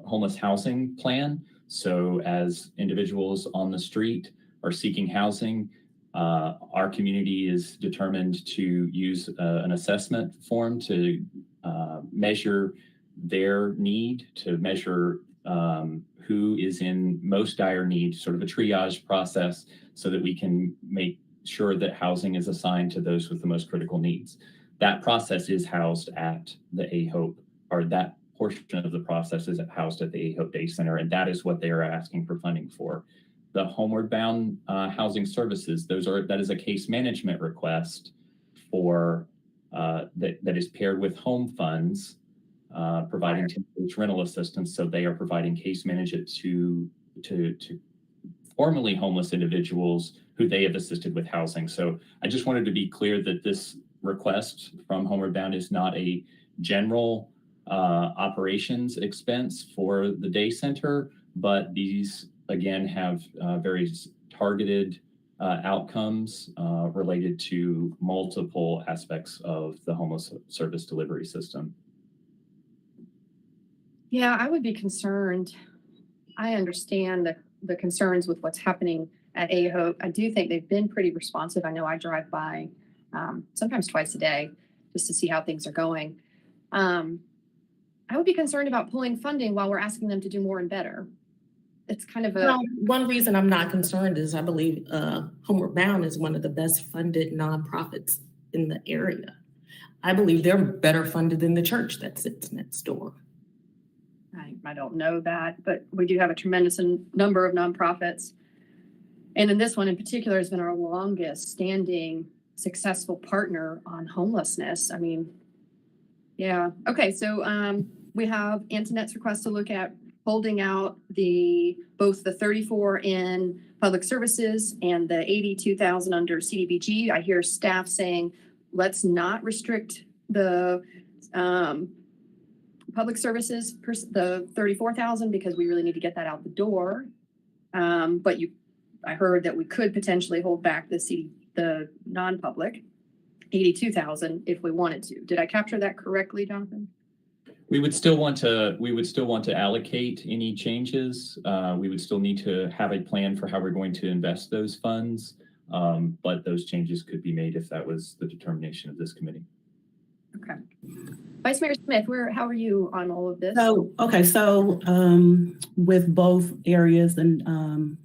homeless housing plan. So as individuals on the street are seeking housing, our community is determined to use an assessment form to measure their need, to measure who is in most dire need, sort of a triage process, so that we can make sure that housing is assigned to those with the most critical needs. That process is housed at the AHOPE, or that portion of the process is housed at the AHOPE Day Center, and that is what they are asking for funding for. The Homeward Bound housing services, that is a case management request for that is paired with home funds, providing temporary rental assistance. So they are providing case management to formerly homeless individuals who they have assisted with housing. So I just wanted to be clear that this request from Homeward Bound is not a general operations expense for the day center, but these again have very targeted outcomes related to multiple aspects of the homeless service delivery system. Yeah, I would be concerned. I understand the concerns with what's happening at AHOPE. I do think they've been pretty responsive. I know I drive by sometimes twice a day just to see how things are going. I would be concerned about pulling funding while we're asking them to do more and better. It's kind of a... Well, one reason I'm not concerned is I believe Homeward Bound is one of the best funded nonprofits in the area. I believe they're better funded than the church that sits next door. I don't know that, but we do have a tremendous number of nonprofits. And then this one in particular has been our longest standing successful partner on homelessness. I mean, yeah. Okay, so we have Antoinette's request to look at holding out both the 34 in public services and the 82,000 under CDBG. I hear staff saying, let's not restrict the public services, the 34,000, because we really need to get that out the door. But I heard that we could potentially hold back the non-public 82,000 if we wanted to. Did I capture that correctly, Jonathan? We would still want to allocate any changes. We would still need to have a plan for how we're going to invest those funds. But those changes could be made if that was the determination of this committee. Okay. Vice Mayor Smith, how are you on all of this? So with both areas and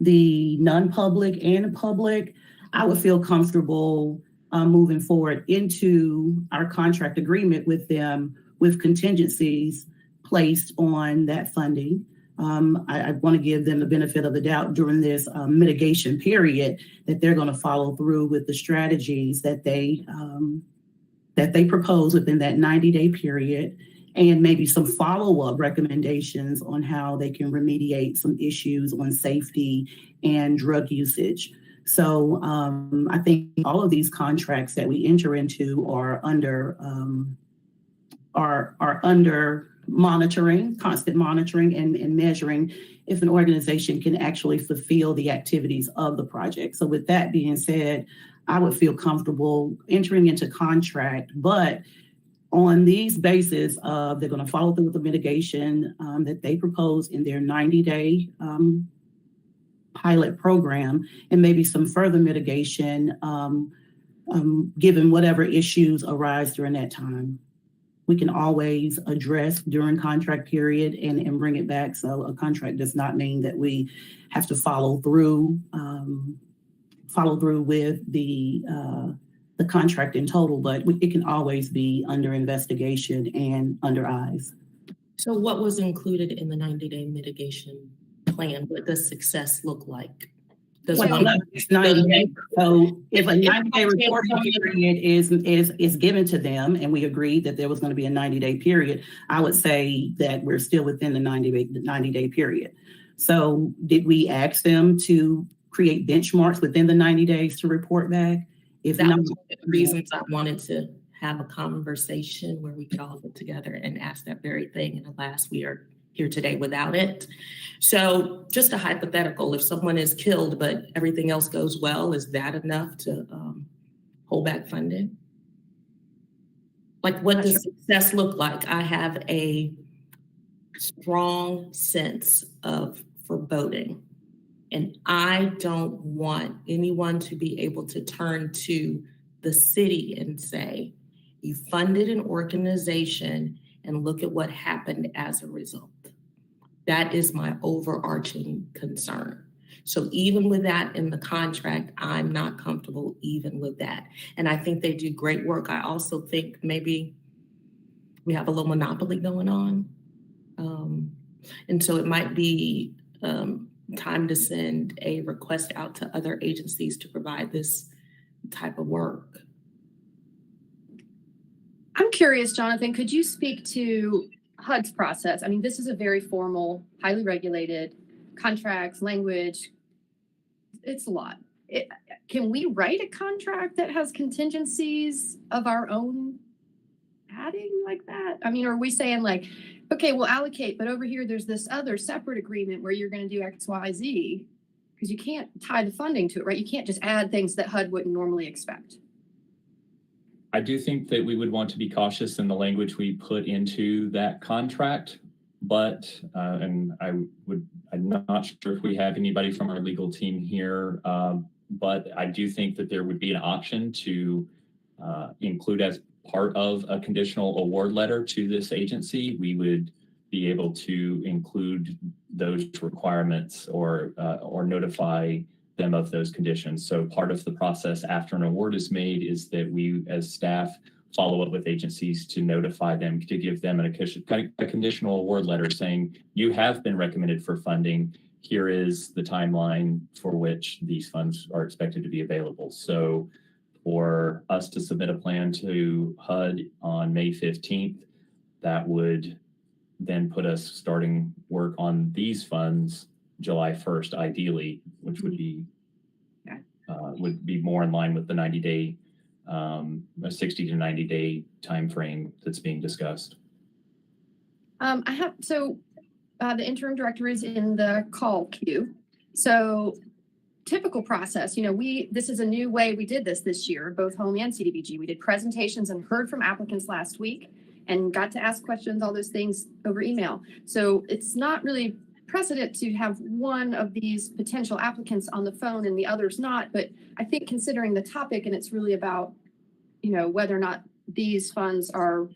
the non-public and public, I would feel comfortable moving forward into our contract agreement with them with contingencies placed on that funding. I want to give them the benefit of the doubt during this mitigation period that they're going to follow through with the strategies that they propose within that 90-day period, and maybe some follow-up recommendations on how they can remediate some issues on safety and drug usage. So I think all of these contracts that we enter into are under monitoring, constant monitoring and measuring if an organization can actually fulfill the activities of the project. So with that being said, I would feel comfortable entering into contract, but on these basis of they're going to follow through with the mitigation that they propose in their 90-day pilot program, and maybe some further mitigation given whatever issues arise during that time. We can always address during contract period and bring it back. So a contract does not mean that we have to follow through with the contract in total, but it can always be under investigation and under eyes. So what was included in the 90-day mitigation plan? What does success look like? It's 90 days. So if a 90-day reporting period is given to them, and we agreed that there was going to be a 90-day period, I would say that we're still within the 90-day period. So did we ask them to create benchmarks within the 90 days to report back? If that not, was one of the reasons I wanted to have a conversation where we could all get together and ask that very thing. And alas, we are here today without it. So just a hypothetical, if someone is killed, but everything else goes well, is that enough to hold back funding? Like, what does success look like? I have a strong sense of foreboding, and I don't want anyone to be able to turn to the city and say, you funded an organization and look at what happened as a result. That is my overarching concern. So even with that in the contract, I'm not comfortable even with that. And I think they do great work. I also think maybe we have a little monopoly going on. And so it might be time to send a request out to other agencies to provide this type of work. I'm curious, Jonathan, could you speak to HUD's process? I mean, this is a very formal, highly regulated contracts, language. It's a lot. Can we write a contract that has contingencies of our own adding like that? I mean, are we saying like, okay, we'll allocate, but over here, there's this other separate agreement where you're going to do X, Y, Z, because you can't tie the funding to it, right? You can't just add things that HUD wouldn't normally expect. I do think that we would want to be cautious in the language we put into that contract, but, and I'm not sure if we have anybody from our legal team here, but I do think that there would be an option to include as part of a conditional award letter to this agency. We would be able to include those requirements or notify them of those conditions. So part of the process after an award is made is that we as staff follow up with agencies to notify them, to give them a conditional award letter saying, you have been recommended for funding. Here is the timeline for which these funds are expected to be available. So for us to submit a plan to HUD on May 15th, that would then put us starting work on these funds July 1st, ideally, which would be more in line with the 90-day, a 60 to 90-day time frame that's being discussed. The interim director is in the call queue. So typical process, this is a new way we did this year, both home and CDBG. We did presentations and heard from applicants last week and got to ask questions, all those things over email. So it's not really precedent to have one of these potential applicants on the phone and the others not. But I think considering the topic, and it's really about, whether or not these funds are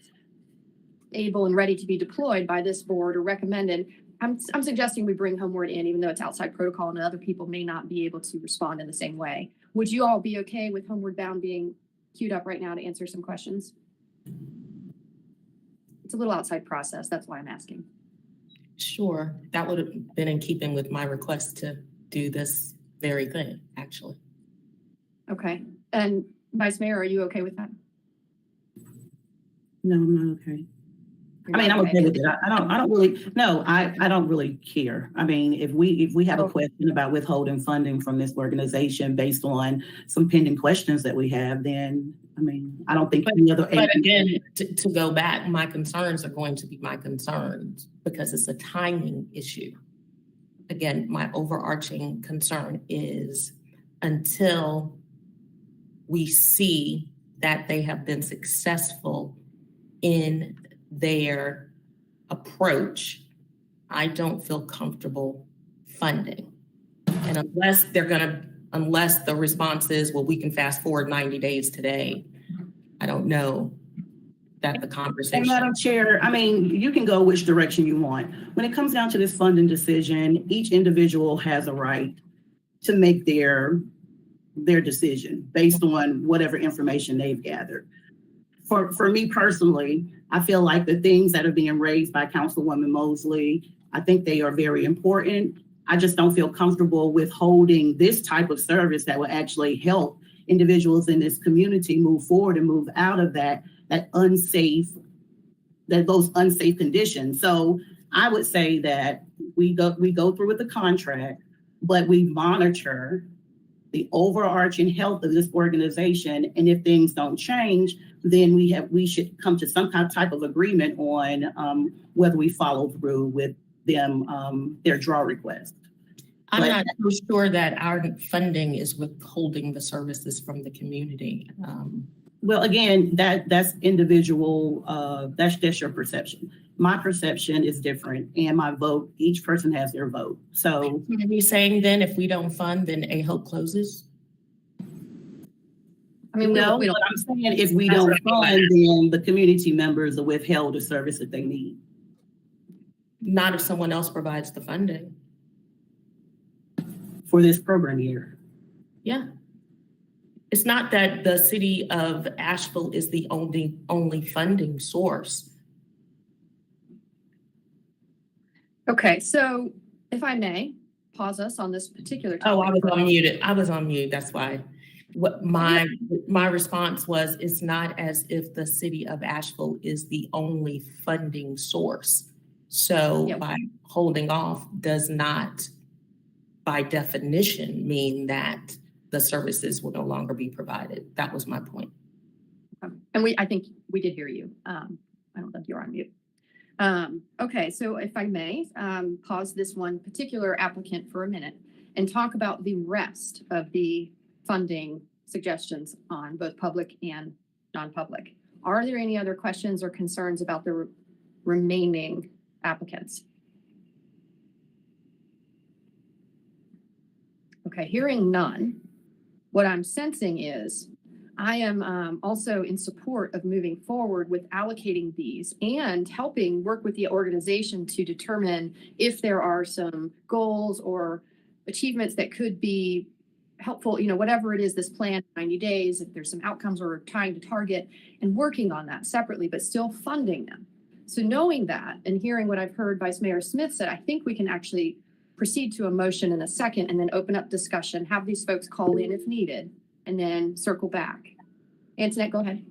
able and ready to be deployed by this board or recommended, I'm suggesting we bring Homeward in, even though it's outside protocol and other people may not be able to respond in the same way. Would you all be okay with Homeward Bound being queued up right now to answer some questions? It's a little outside process. That's why I'm asking. Sure. That would have been in keeping with my request to do this very thing, actually. Okay. And Vice Mayor, are you okay with that? No, I'm not okay. I'm okay with it. I don't really care. I mean, if we have a question about withholding funding from this organization based on some pending questions that we have, then I don't think any other. But again, to go back, my concerns are going to be my concerns because it's a timing issue. Again, my overarching concern is until we see that they have been successful in their approach, I don't feel comfortable funding. And unless the response is, well, we can fast forward 90 days today, I don't know that the conversation. And Madam Chair, you can go which direction you want. When it comes down to this funding decision, each individual has a right to make their decision based on whatever information they've gathered. For me personally, I feel like the things that are being raised by Councilwoman Mosley, I think they are very important. I just don't feel comfortable withholding this type of service that will actually help individuals in this community move forward and move out of those unsafe conditions. So I would say that we go through with the contract, but we monitor the overarching health of this organization. And if things don't change, then we should come to some type of agreement on whether we follow through with them, their draw request. I'm not so sure that our funding is withholding the services from the community. Well, again, that's individual, that's your perception. My perception is different, and my vote, each person has their vote. So Are you saying then if we don't fund, then AHOPE closes? I mean, no, we don't. what I'm saying is we don't fund, then the community members are withheld the service that they need. Not if someone else provides the funding. for this program year. Yeah. It's not that the city of Asheville is the only funding source. Okay, so if I may, pause us on this particular topic. Oh, I was unmuted. I was on mute. That's why. What my response was, it's not as if the city of Asheville is the only funding source. So Yep. by holding off does not, by definition, mean that the services will no longer be provided. That was my point. And I think we did hear you. I don't think you're on mute. Okay, so if I may, pause this one particular applicant for a minute and talk about the rest of the funding suggestions on both public and non-public. Are there any other questions or concerns about the remaining applicants? Okay, hearing none, what I'm sensing is I am also in support of moving forward with allocating these and helping work with the organization to determine if there are some goals or achievements that could be helpful, whatever it is, this plan, 90 days, if there's some outcomes we're trying to target, and working on that separately, but still funding them. So knowing that and hearing what I've heard Vice Mayor Smith said, I think we can actually proceed to a motion in a second and then open up discussion, have these folks call in if needed, and then circle back. Antoinette, go ahead.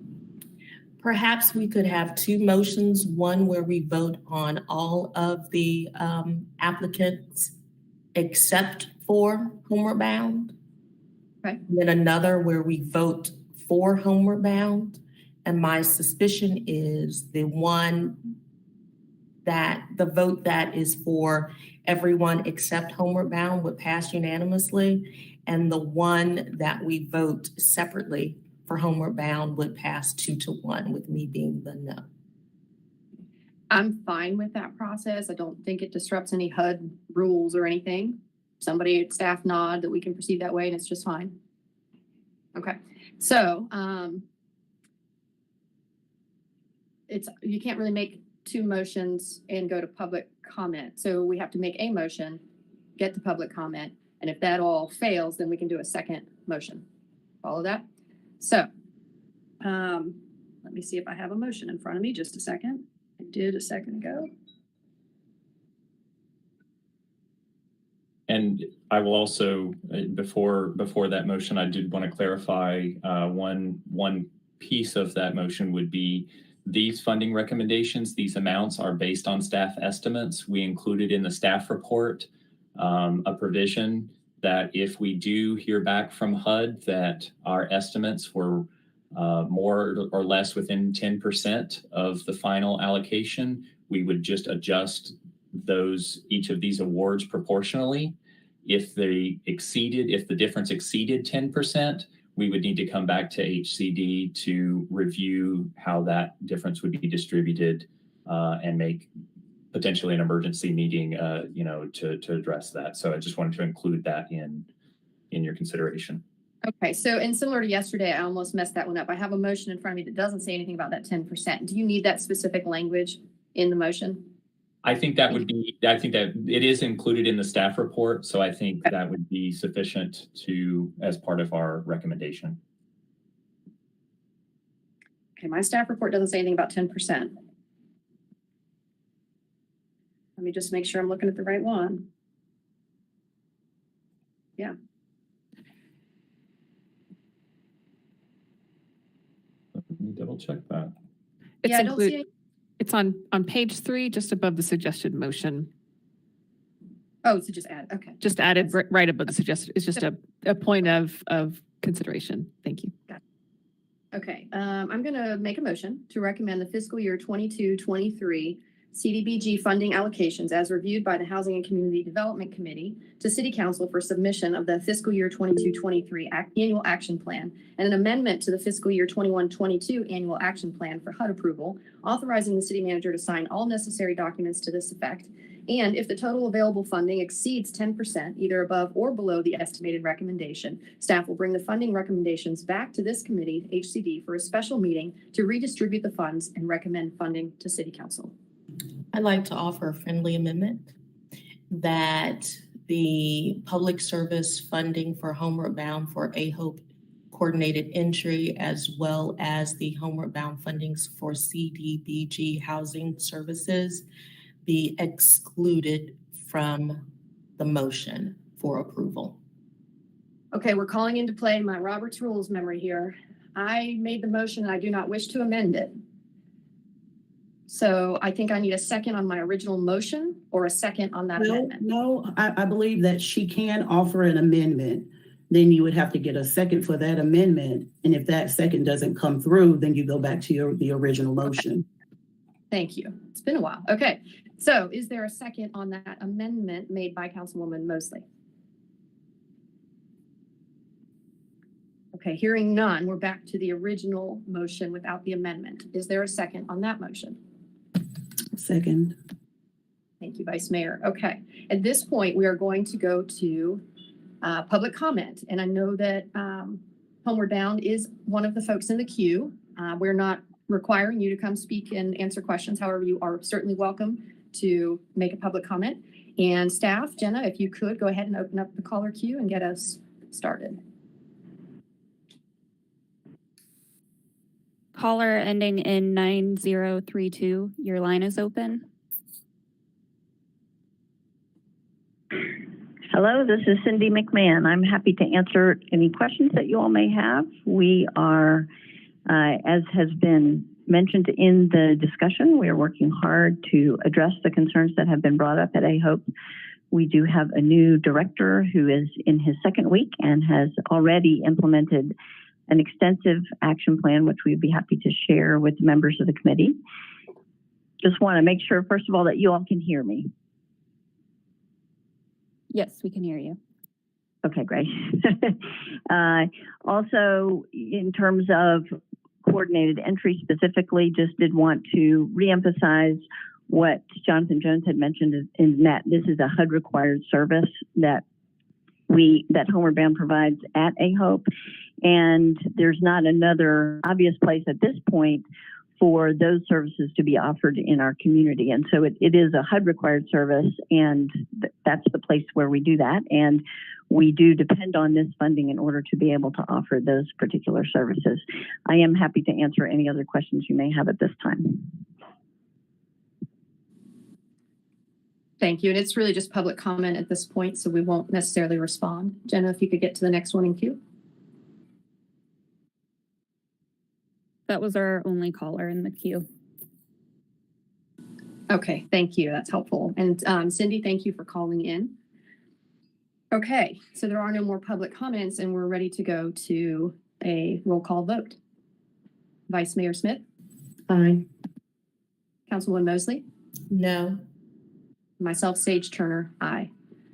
Perhaps we could have two motions, one where we vote on all of the applicants except for Homeward Bound. Okay. And then another where we vote for Homeward Bound. And my suspicion is the vote that is for everyone except Homeward Bound would pass unanimously. And the one that we vote separately for Homeward Bound would pass 2-1, with me being the no. I'm fine with that process. I don't think it disrupts any HUD rules or anything. Somebody at staff nod that we can proceed that way and it's just fine. Okay, so you can't really make two motions and go to public comment. So we have to make a motion, get to public comment, and if that all fails, then we can do a second motion. Follow that? So let me see if I have a motion in front of me. Just a second. I did a second ago. And I will also, before that motion, I did want to clarify one piece of that motion would be these funding recommendations, these amounts are based on staff estimates. We included in the staff report a provision that if we do hear back from HUD that our estimates were more or less within 10% of the final allocation, we would just adjust each of these awards proportionally. If the difference exceeded 10%, we would need to come back to HCD to review how that difference would be distributed and make potentially an emergency meeting, to address that. So I just wanted to include that in your consideration. Okay, so and similar to yesterday, I almost messed that one up. I have a motion in front of me that doesn't say anything about that 10%. Do you need that specific language in the motion? I think that it is included in the staff report. So I think that would be sufficient as part of our recommendation. Okay, my staff report doesn't say anything about 10%. Let me just make sure I'm looking at the right one. Yeah. Let me double check that. It's Yeah, I don't see it. It's on page 3, just above the suggested motion. Oh, so just add, okay. Just added right above the suggested. It's just a point of consideration. Thank you. Okay, I'm gonna make a motion to recommend the fiscal year 22-23 CDBG funding allocations as reviewed by the Housing and Community Development Committee to City Council for submission of the fiscal year 22-23 annual action plan and an amendment to the fiscal year 21-22 annual action plan for HUD approval, authorizing the city manager to sign all necessary documents to this effect. And if the total available funding exceeds 10%, either above or below the estimated recommendation, staff will bring the funding recommendations back to this committee, HCD, for a special meeting to redistribute the funds and recommend funding to City Council. I'd like to offer a friendly amendment that the public service funding for Homeward Bound for AHOPE coordinated entry, as well as the Homeward Bound fundings for CDBG housing services, be excluded from the motion for approval. Okay, we're calling into play my Robert's Rules memory here. I made the motion and I do not wish to amend it. So I think I need a second on my original motion or a second on that amendment. No, I believe that she can offer an amendment. Then you would have to get a second for that amendment. And if that second doesn't come through, then you go back to the original motion. Thank you. It's been a while. Okay, so is there a second on that amendment made by Councilwoman Mosley? Okay, hearing none, we're back to the original motion without the amendment. Is there a second on that motion? Second. Thank you, Vice Mayor. Okay, at this point, we are going to go to public comment. And I know that Homeward Bound is one of the folks in the queue. We're not requiring you to come speak and answer questions. However, you are certainly welcome to make a public comment. And staff, Jenna, if you could go ahead and open up the caller queue and get us started. Caller ending in 9032, your line is open. Hello, this is Cindy McMahon. I'm happy to answer any questions that you all may have. We are, as has been mentioned in the discussion, we are working hard to address the concerns that have been brought up at AHOPE. We do have a new director who is in his second week and has already implemented an extensive action plan, which we'd be happy to share with members of the committee. Just want to make sure, first of all, that you all can hear me. Yes, we can hear you. Okay, great. Also, in terms of coordinated entry specifically, just did want to reemphasize what Jonathan Jones had mentioned in that this is a HUD required service that Homeward Bound provides at AHOPE. And there's not another obvious place at this point for those services to be offered in our community. And so it is a HUD required service, and that's the place where we do that. And we do depend on this funding in order to be able to offer those particular services. I am happy to answer any other questions you may have at this time. Thank you. And it's really just public comment at this point, so we won't necessarily respond. Jenna, if you could get to the next one in queue. That was our only caller in the queue. Okay, thank you. That's helpful. And Cindy, thank you for calling in. Okay, so there are no more public comments and we're ready to go to a roll call vote. Vice Mayor Smith? Aye. Councilwoman Mosley? No. Myself, Sage Turner, aye.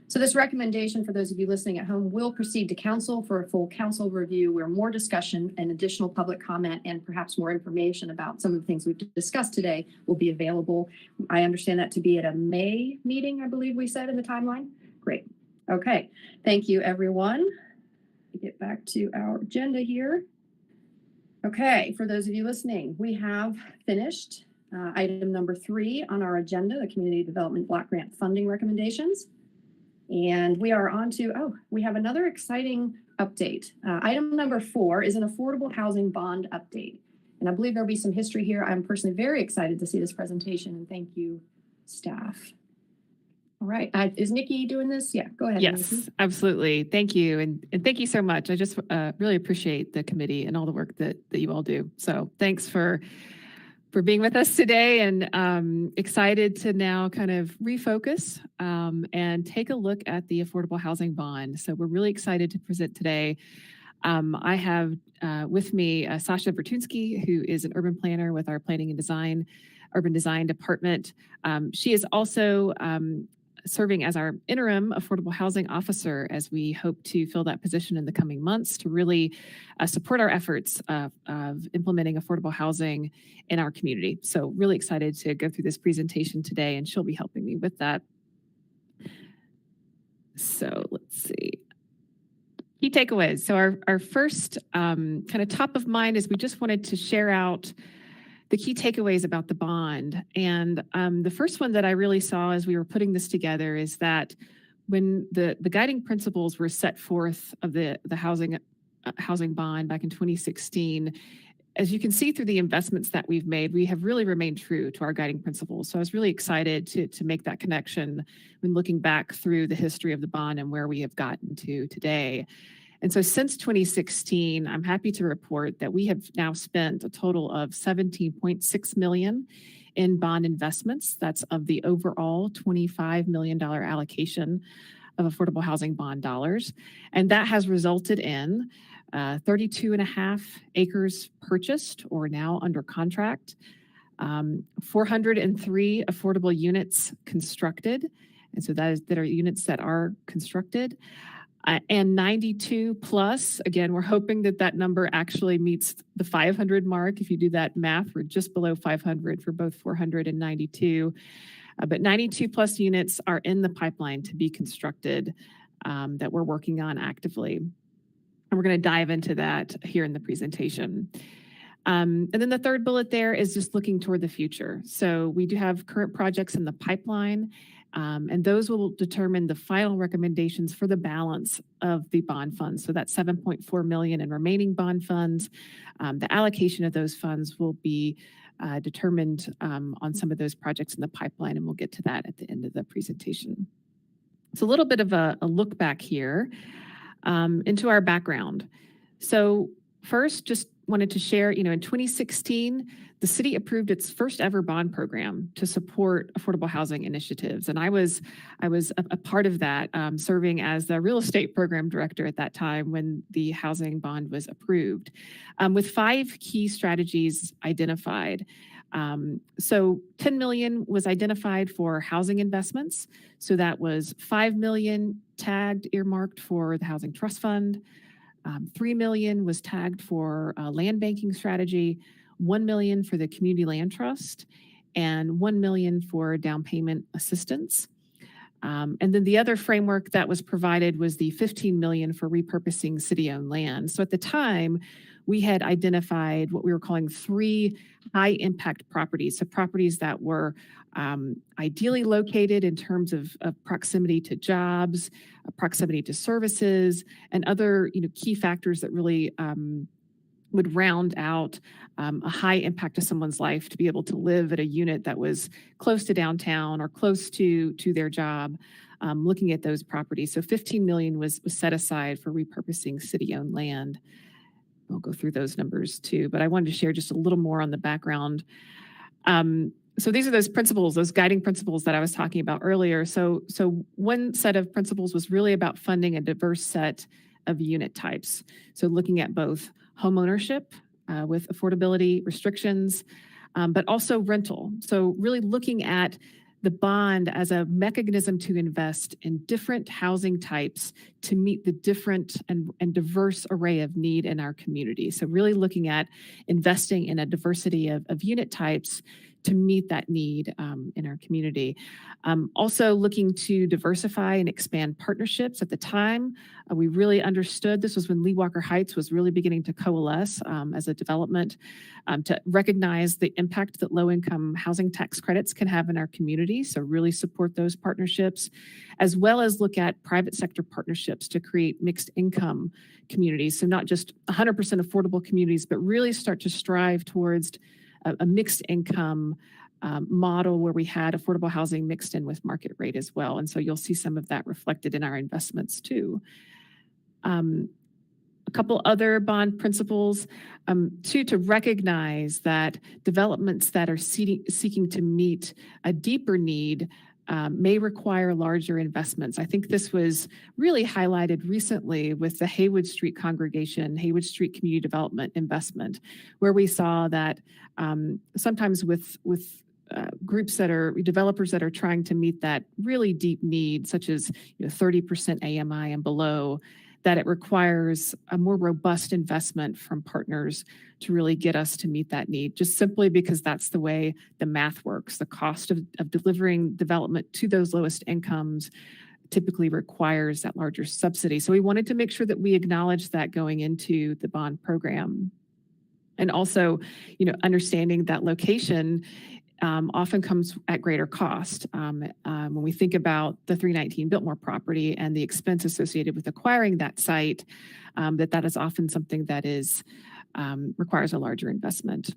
So this recommendation, for those of you listening at home, will proceed to council for a full council review where more discussion and additional public comment and perhaps more information about some of the things we've discussed today will be available. I understand that to be at a May meeting, I believe we said in the timeline. Great. Okay. Thank you, everyone. Get back to our agenda here. Okay. For those of you listening, we have finished item number 3 on our agenda, the Community Development Block Grant funding recommendations. And we are on to, we have another exciting update. Item number 4 is an affordable housing bond update. And I believe there'll be some history here. I'm personally very excited to see this presentation, and thank you, staff. All right, is Nikki doing this? Yeah, go ahead. Yes, Nikki. absolutely. Thank you. And thank you so much. I just really appreciate the committee and all the work that you all do. So thanks for being with us today, and excited to now kind of refocus and take a look at the affordable housing bond. So we're really excited to present today. I have with me Sasha Bertunsky, who is an urban planner with our planning and urban design department. She is also serving as our interim affordable housing officer as we hope to fill that position in the coming months to really support our efforts of implementing affordable housing in our community. So really excited to go through this presentation today, and she'll be helping me with that. So let's see. Key takeaways. So our first kind of top of mind is we just wanted to share out the key takeaways about the bond. And the first one that I really saw as we were putting this together is that when the guiding principles were set forth of the housing bond back in 2016, as you can see through the investments that we've made, we have really remained true to our guiding principles. So I was really excited to make that connection when looking back through the history of the bond and where we have gotten to today. And so since 2016, I'm happy to report that we have now spent a total of $17.6 million in bond investments. That's of the overall $25 million allocation of affordable housing bond dollars. And that has resulted in 32.5 acres purchased or now under contract, 403 affordable units constructed. And so that are units that are constructed. And 92 plus, again, we're hoping that number actually meets the 500 mark. If you do that math, we're just below 500 for both 400 and 92. But 92 plus units are in the pipeline to be constructed that we're working on actively. And we're going to dive into that here in the presentation. And then the third bullet there is just looking toward the future. So we do have current projects in the pipeline, and those will determine the final recommendations for the balance of the bond funds. So that's $7.4 million in remaining bond funds. The allocation of those funds will be determined on some of those projects in the pipeline, and we'll get to that at the end of the presentation. So a little bit of a look back here into our background. So first, just wanted to share, in 2016, the city approved its first ever bond program to support affordable housing initiatives. And I was a part of that, serving as the real estate program director at that time when the housing bond was approved, with 5 key strategies identified. So $10 million was identified for housing investments. So that was $5 million tagged, earmarked for the Housing Trust Fund. $3 million was tagged for a land banking strategy, $1 million for the Community Land Trust, and $1 million for down payment assistance. And then the other framework that was provided was the $15 million for repurposing city-owned land. So at the time, we had identified what we were calling 3 high-impact properties. So properties that were ideally located in terms of proximity to jobs, proximity to services, and other key factors that really would round out a high impact to someone's life to be able to live at a unit that was close to downtown or close to their job, looking at those properties. So $15 million was set aside for repurposing city-owned land. I'll go through those numbers too, but I wanted to share just a little more on the background. So these are those principles, those guiding principles that I was talking about earlier. So one set of principles was really about funding a diverse set of unit types. So looking at both home ownership with affordability restrictions, but also rental. So really looking at the bond as a mechanism to invest in different housing types to meet the different and diverse array of need in our community. So really looking at investing in a diversity of unit types to meet that need in our community. Also looking to diversify and expand partnerships. At the time, we really understood, this was when Lee Walker Heights was really beginning to coalesce as a development, to recognize the impact that low-income housing tax credits can have in our community. So really support those partnerships, as well as look at private sector partnerships to create mixed income communities. So not just 100% affordable communities, but really start to strive towards a mixed income model where we had affordable housing mixed in with market rate as well. And so you'll see some of that reflected in our investments too. A couple other bond principles, to recognize that developments that are seeking to meet a deeper need may require larger investments. I think this was really highlighted recently with the Haywood Street congregation, Haywood Street Community Development Investment, where we saw that sometimes with groups that are developers that are trying to meet that really deep need, such as 30% AMI and below, that it requires a more robust investment from partners to really get us to meet that need, just simply because that's the way the math works. The cost of delivering development to those lowest incomes typically requires that larger subsidy. So we wanted to make sure that we acknowledge that going into the bond program. And also, understanding that location often comes at greater cost. When we think about the 319 Biltmore property and the expense associated with acquiring that site, that is often something that requires a larger investment.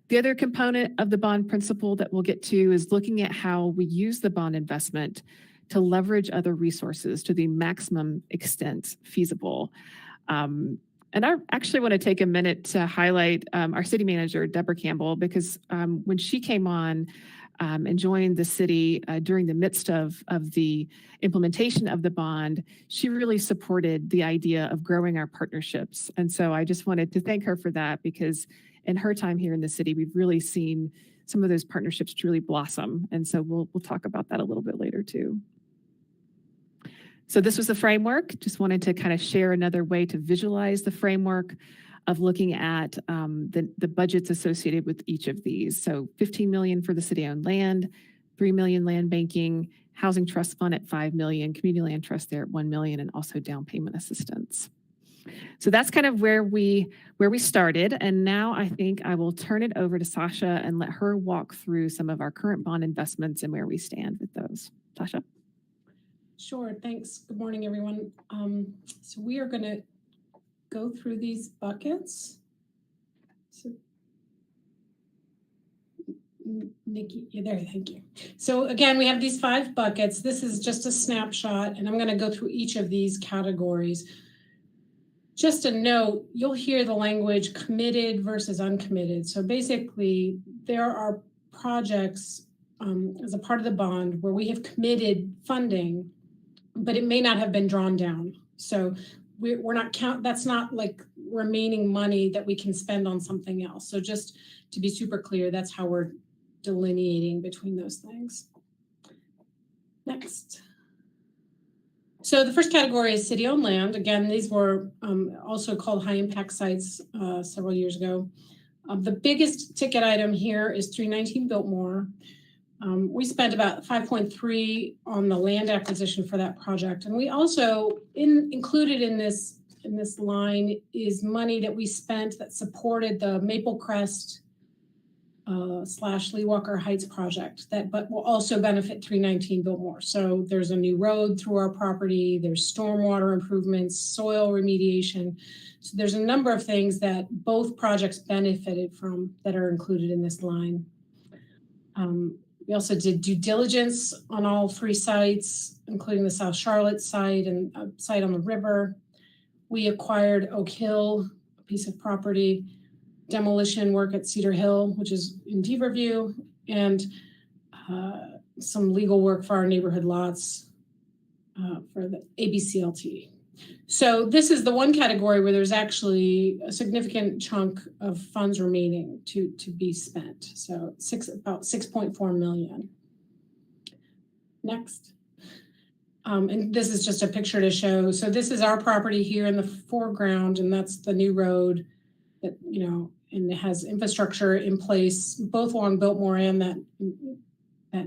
The other component of the bond principle that we'll get to is looking at how we use the bond investment to leverage other resources to the maximum extent feasible. And I actually want to take a minute to highlight our city manager, Deborah Campbell, because when she came on and joined the city during the midst of the implementation of the bond, she really supported the idea of growing our partnerships. And so I just wanted to thank her for that, because in her time here in the city, we've really seen some of those partnerships truly blossom. And so we'll talk about that a little bit later too. So this was the framework. Just wanted to kind of share another way to visualize the framework of looking at the budgets associated with each of these. So 15 million for the city-owned land, 3 million land banking, housing trust fund at 5 million, community land trust there at 1 million, and also down payment assistance. So that's kind of where we started. And now I think I will turn it over to Sasha and let her walk through some of our current bond investments and where we stand with those. Sasha? Sure, thanks. Good morning, everyone. So we are going to go through these buckets. So, Nikki, you're there, thank you. So again, we have these 5 buckets. This is just a snapshot, and I'm going to go through each of these categories. Just a note, you'll hear the language committed versus uncommitted. So basically, there are projects as a part of the bond where we have committed funding, but it may not have been drawn down. So we're not that's not like remaining money that we can spend on something else. So just to be super clear, that's how we're delineating between those things. Next. So the first category is city-owned land. Again, these were also called high-impact sites several years ago. The biggest ticket item here is 319 Biltmore. We spent about 5.3 on the land acquisition for that project. And we also, included in this line is money that we spent that supported the Maple Crest / Lee Walker Heights project but will also benefit 319 Biltmore. So there's a new road through our property, there's stormwater improvements, soil remediation. So there's a number of things that both projects benefited from that are included in this line. We also did due diligence on all 3 sites, including the South Charlotte site and a site on the river. We acquired Oak Hill, a piece of property, demolition work at Cedar Hill, which is in Beaverview, and some legal work for our neighborhood lots for the ABCLT. So this is the one category where there's actually a significant chunk of funds remaining to be spent. So about 6.4 million. Next. And this is just a picture to show. So this is our property here in the foreground, and that's the new road that, and it has infrastructure in place, both along Biltmore and that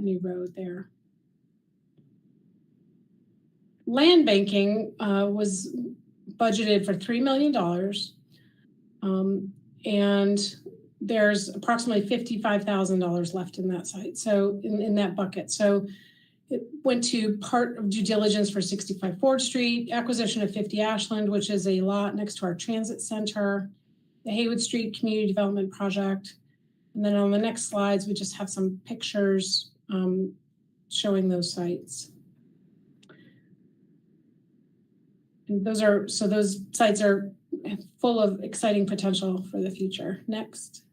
new road there. Land banking was budgeted for $3 million, and there's approximately $55,000 left in that site. So in that bucket. So it went to part of due diligence for 65 Ford Street, acquisition of 50 Ashland, which is a lot next to our transit center, the Haywood Street Community Development Project. And then on the next slides, we just have some pictures showing those sites. And those sites are full of exciting potential for the future. Next.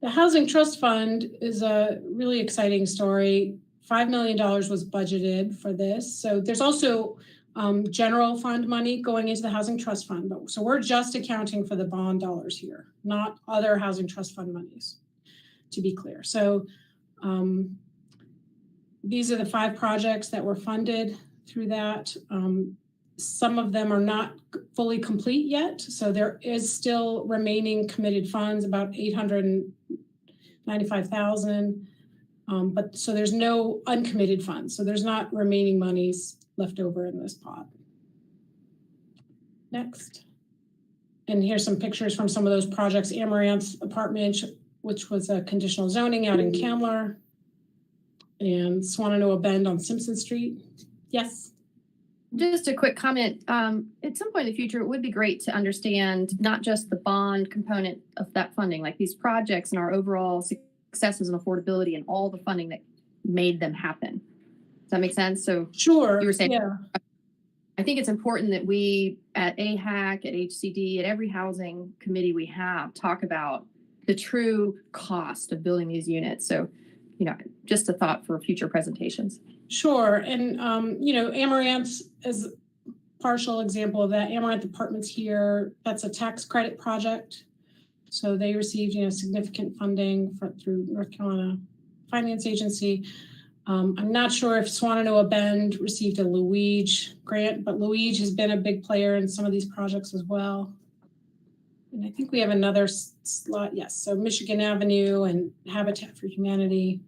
The Housing Trust Fund is a really exciting story. $5 million was budgeted for this. So there's also general fund money going into the Housing Trust Fund. So we're just accounting for the bond dollars here, not other Housing Trust Fund monies, to be clear. So these are the 5 projects that were funded through that. Some of them are not fully complete yet. So there is still remaining committed funds, about $895,000. But so there's no uncommitted funds. So there's not remaining monies left over in this pot. Next. And here's some pictures from some of those projects. Amaranth Apartment, which was a conditional zoning out in Camler, and Swananoa Bend on Simpson Street. Yes. Just a quick comment. At some point in the future, it would be great to understand not just the bond component of that funding, like these projects and our overall successes and affordability and all the funding that made them happen. Does that make sense? So Sure. you were saying, yeah. I think it's important that we at AHAC, at HCD, at every housing committee we have, talk about the true cost of building these units. So, just a thought for future presentations. Sure. And, Amaranth is a partial example of that. Amaranth Apartments here, that's a tax credit project. So they received, significant funding through North Carolina Finance Agency. I'm not sure if Swananoa Bend received a Luigi grant, but Luigi has been a big player in some of these projects as well. And I think we have another slot. Yes. So Michigan Avenue and Habitat for Humanity.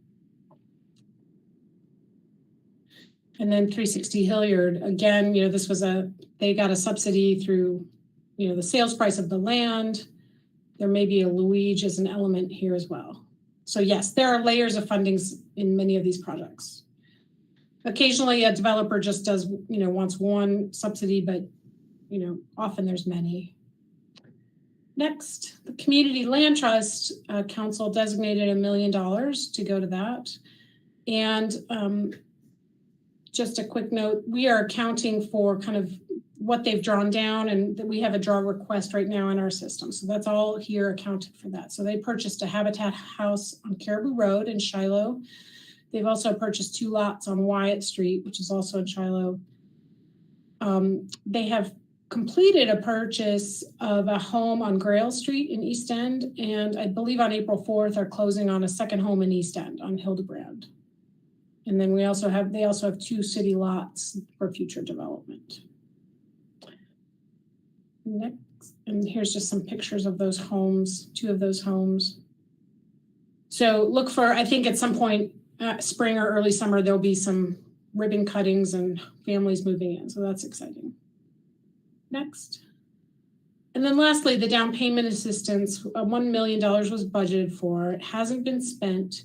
And then 360 Hilliard, again, this was they got a subsidy through, the sales price of the land. There may be a Luigi as an element here as well. So yes, there are layers of fundings in many of these projects. Occasionally a developer just does, wants one subsidy, but, often there's many. Next, the Community Land Trust Council designated $1 million to go to that. And just a quick note, we are accounting for kind of what they've drawn down, and we have a draw request right now in our system. So that's all here accounted for that. So they purchased a Habitat house on Caribou Road in Shiloh. They've also purchased 2 lots on Wyatt Street, which is also in Shiloh. They have completed a purchase of a home on Grail Street in East End, and I believe on April 4th are closing on a second home in East End on Hildebrand. And then they also have 2 city lots for future development. Next, and here's just some pictures of those homes, 2 of those homes. So look for, I think at some point, spring or early summer, there'll be some ribbon cuttings and families moving in. So that's exciting. Next. And then lastly, the down payment assistance, $1 million was budgeted for. It hasn't been spent.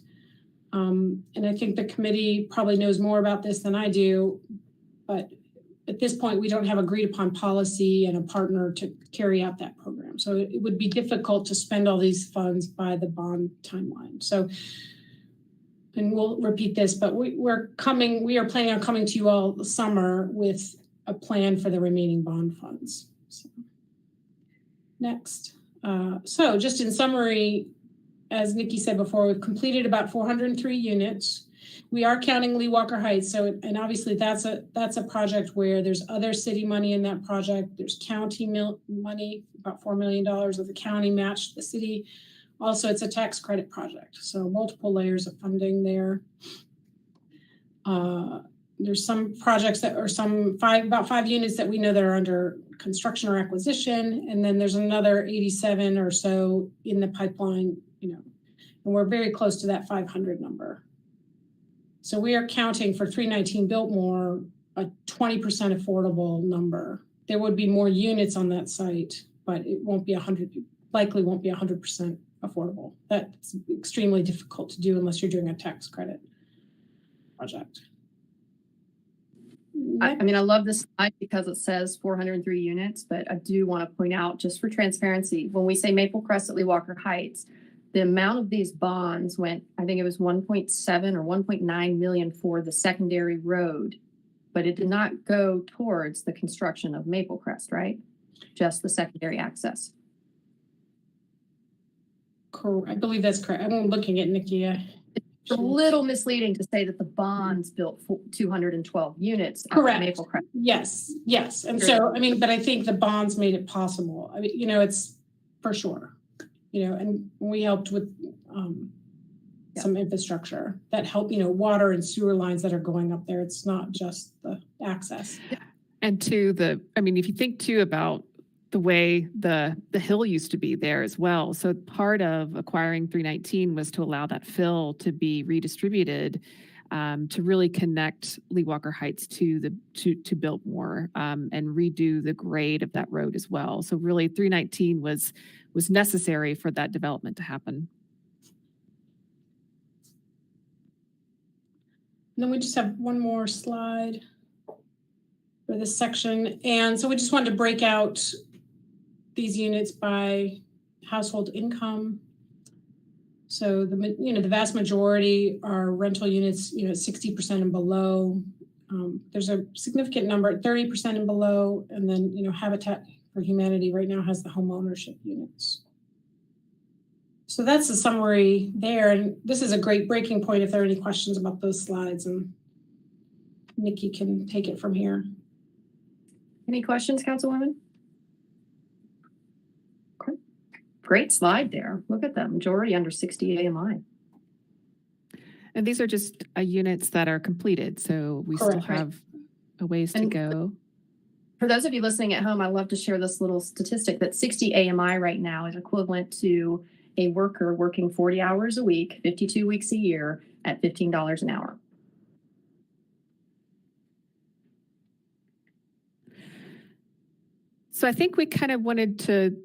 And I think the committee probably knows more about this than I do, but at this point, we don't have agreed upon policy and a partner to carry out that program. So it would be difficult to spend all these funds by the bond timeline. So, and we'll repeat this, but we are planning on coming to you all this summer with a plan for the remaining bond funds. So, next. So just in summary, as Nikki said before, we've completed about 403 units. We are counting Lee Walker Heights. So, and obviously that's a project where there's other city money in that project. There's county money, about $4 million of the county matched the city. Also, it's a tax credit project. So multiple layers of funding there. There's some projects that are about 5 units that we know that are under construction or acquisition. And then there's another 87 or so in the pipeline, and we're very close to that 500 number. So we are counting for 319 Biltmore, a 20% affordable number. There would be more units on that site, but it won't be likely won't be 100% affordable. That's extremely difficult to do unless you're doing a tax credit project. I love this slide because it says 403 units, but I do want to point out, just for transparency, when we say Maple Crest at Lee Walker Heights, the amount of these bonds went, I think it was 1.7 or 1.9 million for the secondary road, but it did not go towards the construction of Maple Crest, right? Just the secondary access. I believe that's correct. I'm looking at Nikki. It's a little misleading to say that the bonds built 212 units. Correct. Maple Crest. Yes. And so, but I think the bonds made it possible. It's for sure. And we helped with some infrastructure that helped, water and sewer lines that are going up there. It's not just the access. And if you think too about the way the hill used to be there as well. So part of acquiring 319 was to allow that fill to be redistributed to really connect Lee Walker Heights to Biltmore and redo the grade of that road as well. So really 319 was necessary for that development to happen. And then we just have one more slide for this section. And so we just wanted to break out these units by household income. So the vast majority are rental units, 60% and below. There's a significant number, 30% and below, and then Habitat for Humanity right now has the home ownership units. So that's the summary there, and this is a great breaking point if there are any questions about those slides, and Nikki can take it from here. Any questions, Councilwoman? Okay. Great slide there. Look at that, majority under 60 AMI. And these are just units that are completed, so we Correct, still have a ways to go. For those of you listening at home, I love to share this little statistic that 60 AMI right now is equivalent to a worker working 40 hours a week, 52 weeks a year at $15 an hour. So I think we kind of wanted to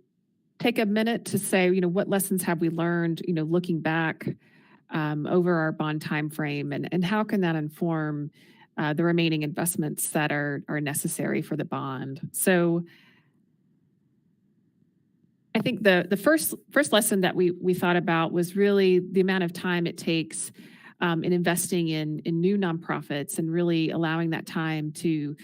take a minute to say, what lessons have we learned, looking back over our bond time frame, and how can that inform the remaining investments that are necessary for the bond. So I think the first lesson that we thought about was really the amount of time it takes in investing in new nonprofits and really allowing that time to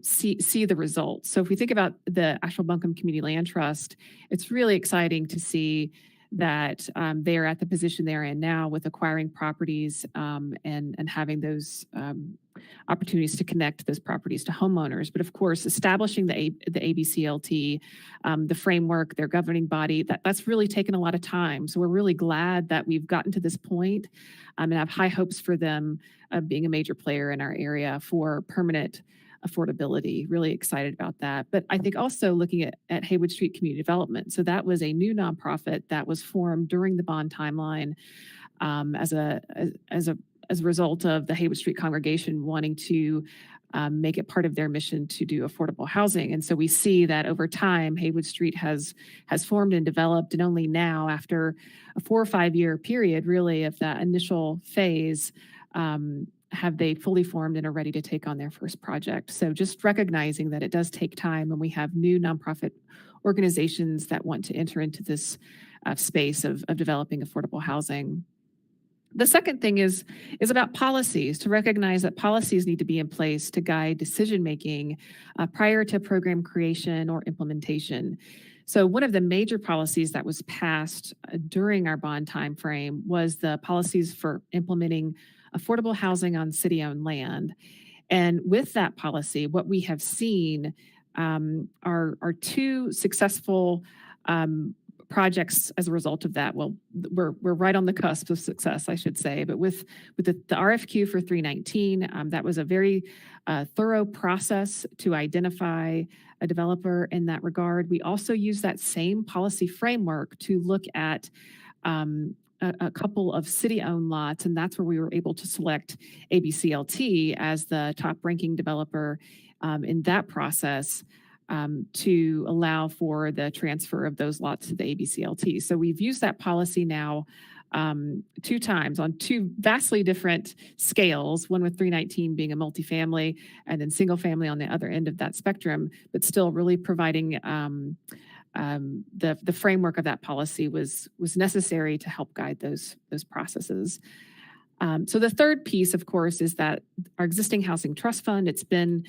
see the results. So if we think about the Asheville Buncombe Community Land Trust, it's really exciting to see that they are at the position they're in now with acquiring properties and having those opportunities to connect those properties to homeowners. But of course, establishing the ABCLT, the framework, their governing body, that's really taken a lot of time. So we're really glad that we've gotten to this point, and have high hopes for them being a major player in our area for permanent affordability. Really excited about that. But I think also looking at Haywood Street Community Development. So that was a new nonprofit that was formed during the bond timeline as a result of the Haywood Street congregation wanting to make it part of their mission to do affordable housing. And so we see that over time, Haywood Street has formed and developed, and only now, after a 4 or 5 year period, really, of that initial phase, have they fully formed and are ready to take on their first project. So just recognizing that it does take time, and we have new nonprofit organizations that want to enter into this space of developing affordable housing. The second thing is about policies, to recognize that policies need to be in place to guide decision-making prior to program creation or implementation. So one of the major policies that was passed during our bond timeframe was the policies for implementing affordable housing on city-owned land. And with that policy, what we have seen are 2 successful projects as a result of that. Well, we're right on the cusp of success, I should say. But with the RFQ for 319, that was a very thorough process to identify a developer in that regard. We also use that same policy framework to look at a couple of city-owned lots, and that's where we were able to select ABCLT as the top-ranking developer in that process to allow for the transfer of those lots to the ABCLT. So we've used that policy now 2 times on 2 vastly different scales, one with 319 being a multifamily and then single family on the other end of that spectrum, but still really providing the framework of that policy was necessary to help guide those processes. So the third piece, of course, is that our existing housing trust fund, it's been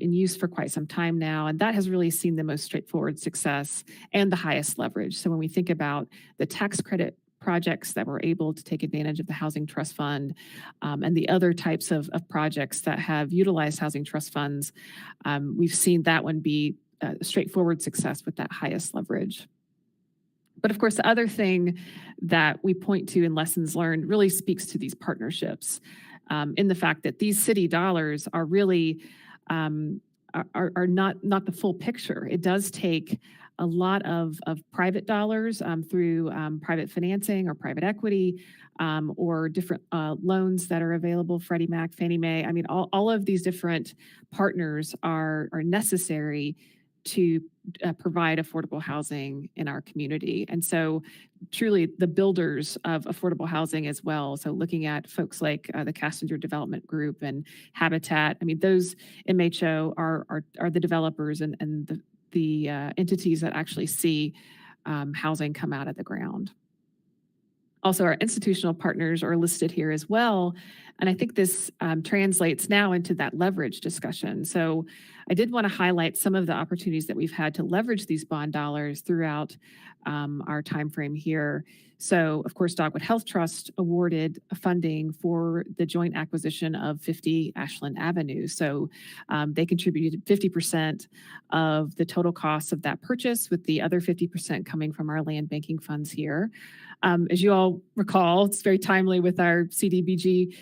in use for quite some time now, and that has really seen the most straightforward success and the highest leverage. So when we think about the tax credit projects that were able to take advantage of the housing trust fund and the other types of projects that have utilized housing trust funds, we've seen that one be a straightforward success with that highest leverage. But of course, the other thing that we point to in lessons learned really speaks to these partnerships in the fact that these city dollars are really are not the full picture. It does take a lot of private dollars through private financing or private equity or different loans that are available, Freddie Mac, Fannie Mae. I mean, all of these different partners are necessary to provide affordable housing in our community. And so truly the builders of affordable housing as well. So looking at folks like the Cassinger Development Group and Habitat, I mean, those MHO are the developers and the entities that actually see housing come out of the ground. Also, our institutional partners are listed here as well. And I think this translates now into that leverage discussion. So I did want to highlight some of the opportunities that we've had to leverage these bond dollars throughout our time frame here. So, of course, Dogwood Health Trust awarded funding for the joint acquisition of 50 Ashland Avenue. So they contributed 50% of the total cost of that purchase, with the other 50% coming from our land banking funds here. As you all recall, it's very timely with our CDBG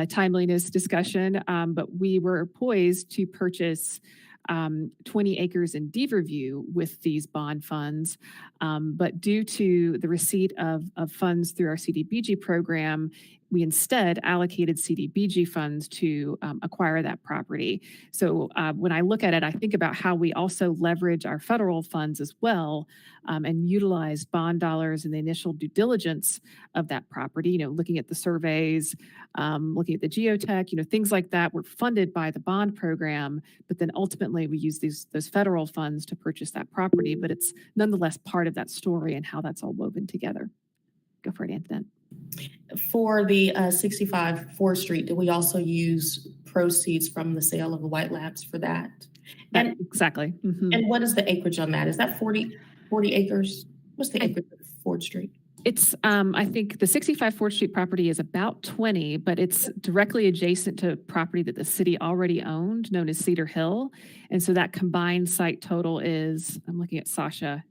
timeliness discussion, but we were poised to purchase 20 acres in Beaverview with these bond funds. But due to the receipt of funds through our CDBG program, we instead allocated CDBG funds to acquire that property. So when I look at it, I think about how we also leverage our federal funds as well and utilize bond dollars in the initial due diligence of that property, you know, looking at the surveys, looking at the geotech, you know, things like that were funded by the bond program, but then ultimately we use those federal funds to purchase that property, but it's nonetheless part of that story and how that's all woven together. Go for it, Antoinette. For the 65 4th Street, do we also use proceeds from the sale of the White Labs for that? And exactly. Mm-hmm. And what is the acreage on that? Is that 40 acres? What's the acreage of 4th Street? It's, I think the 65 4th Street property is about 20, but it's directly adjacent to property that the city already owned, known as Cedar Hill. And so that combined site total is, I'm looking at Sasha.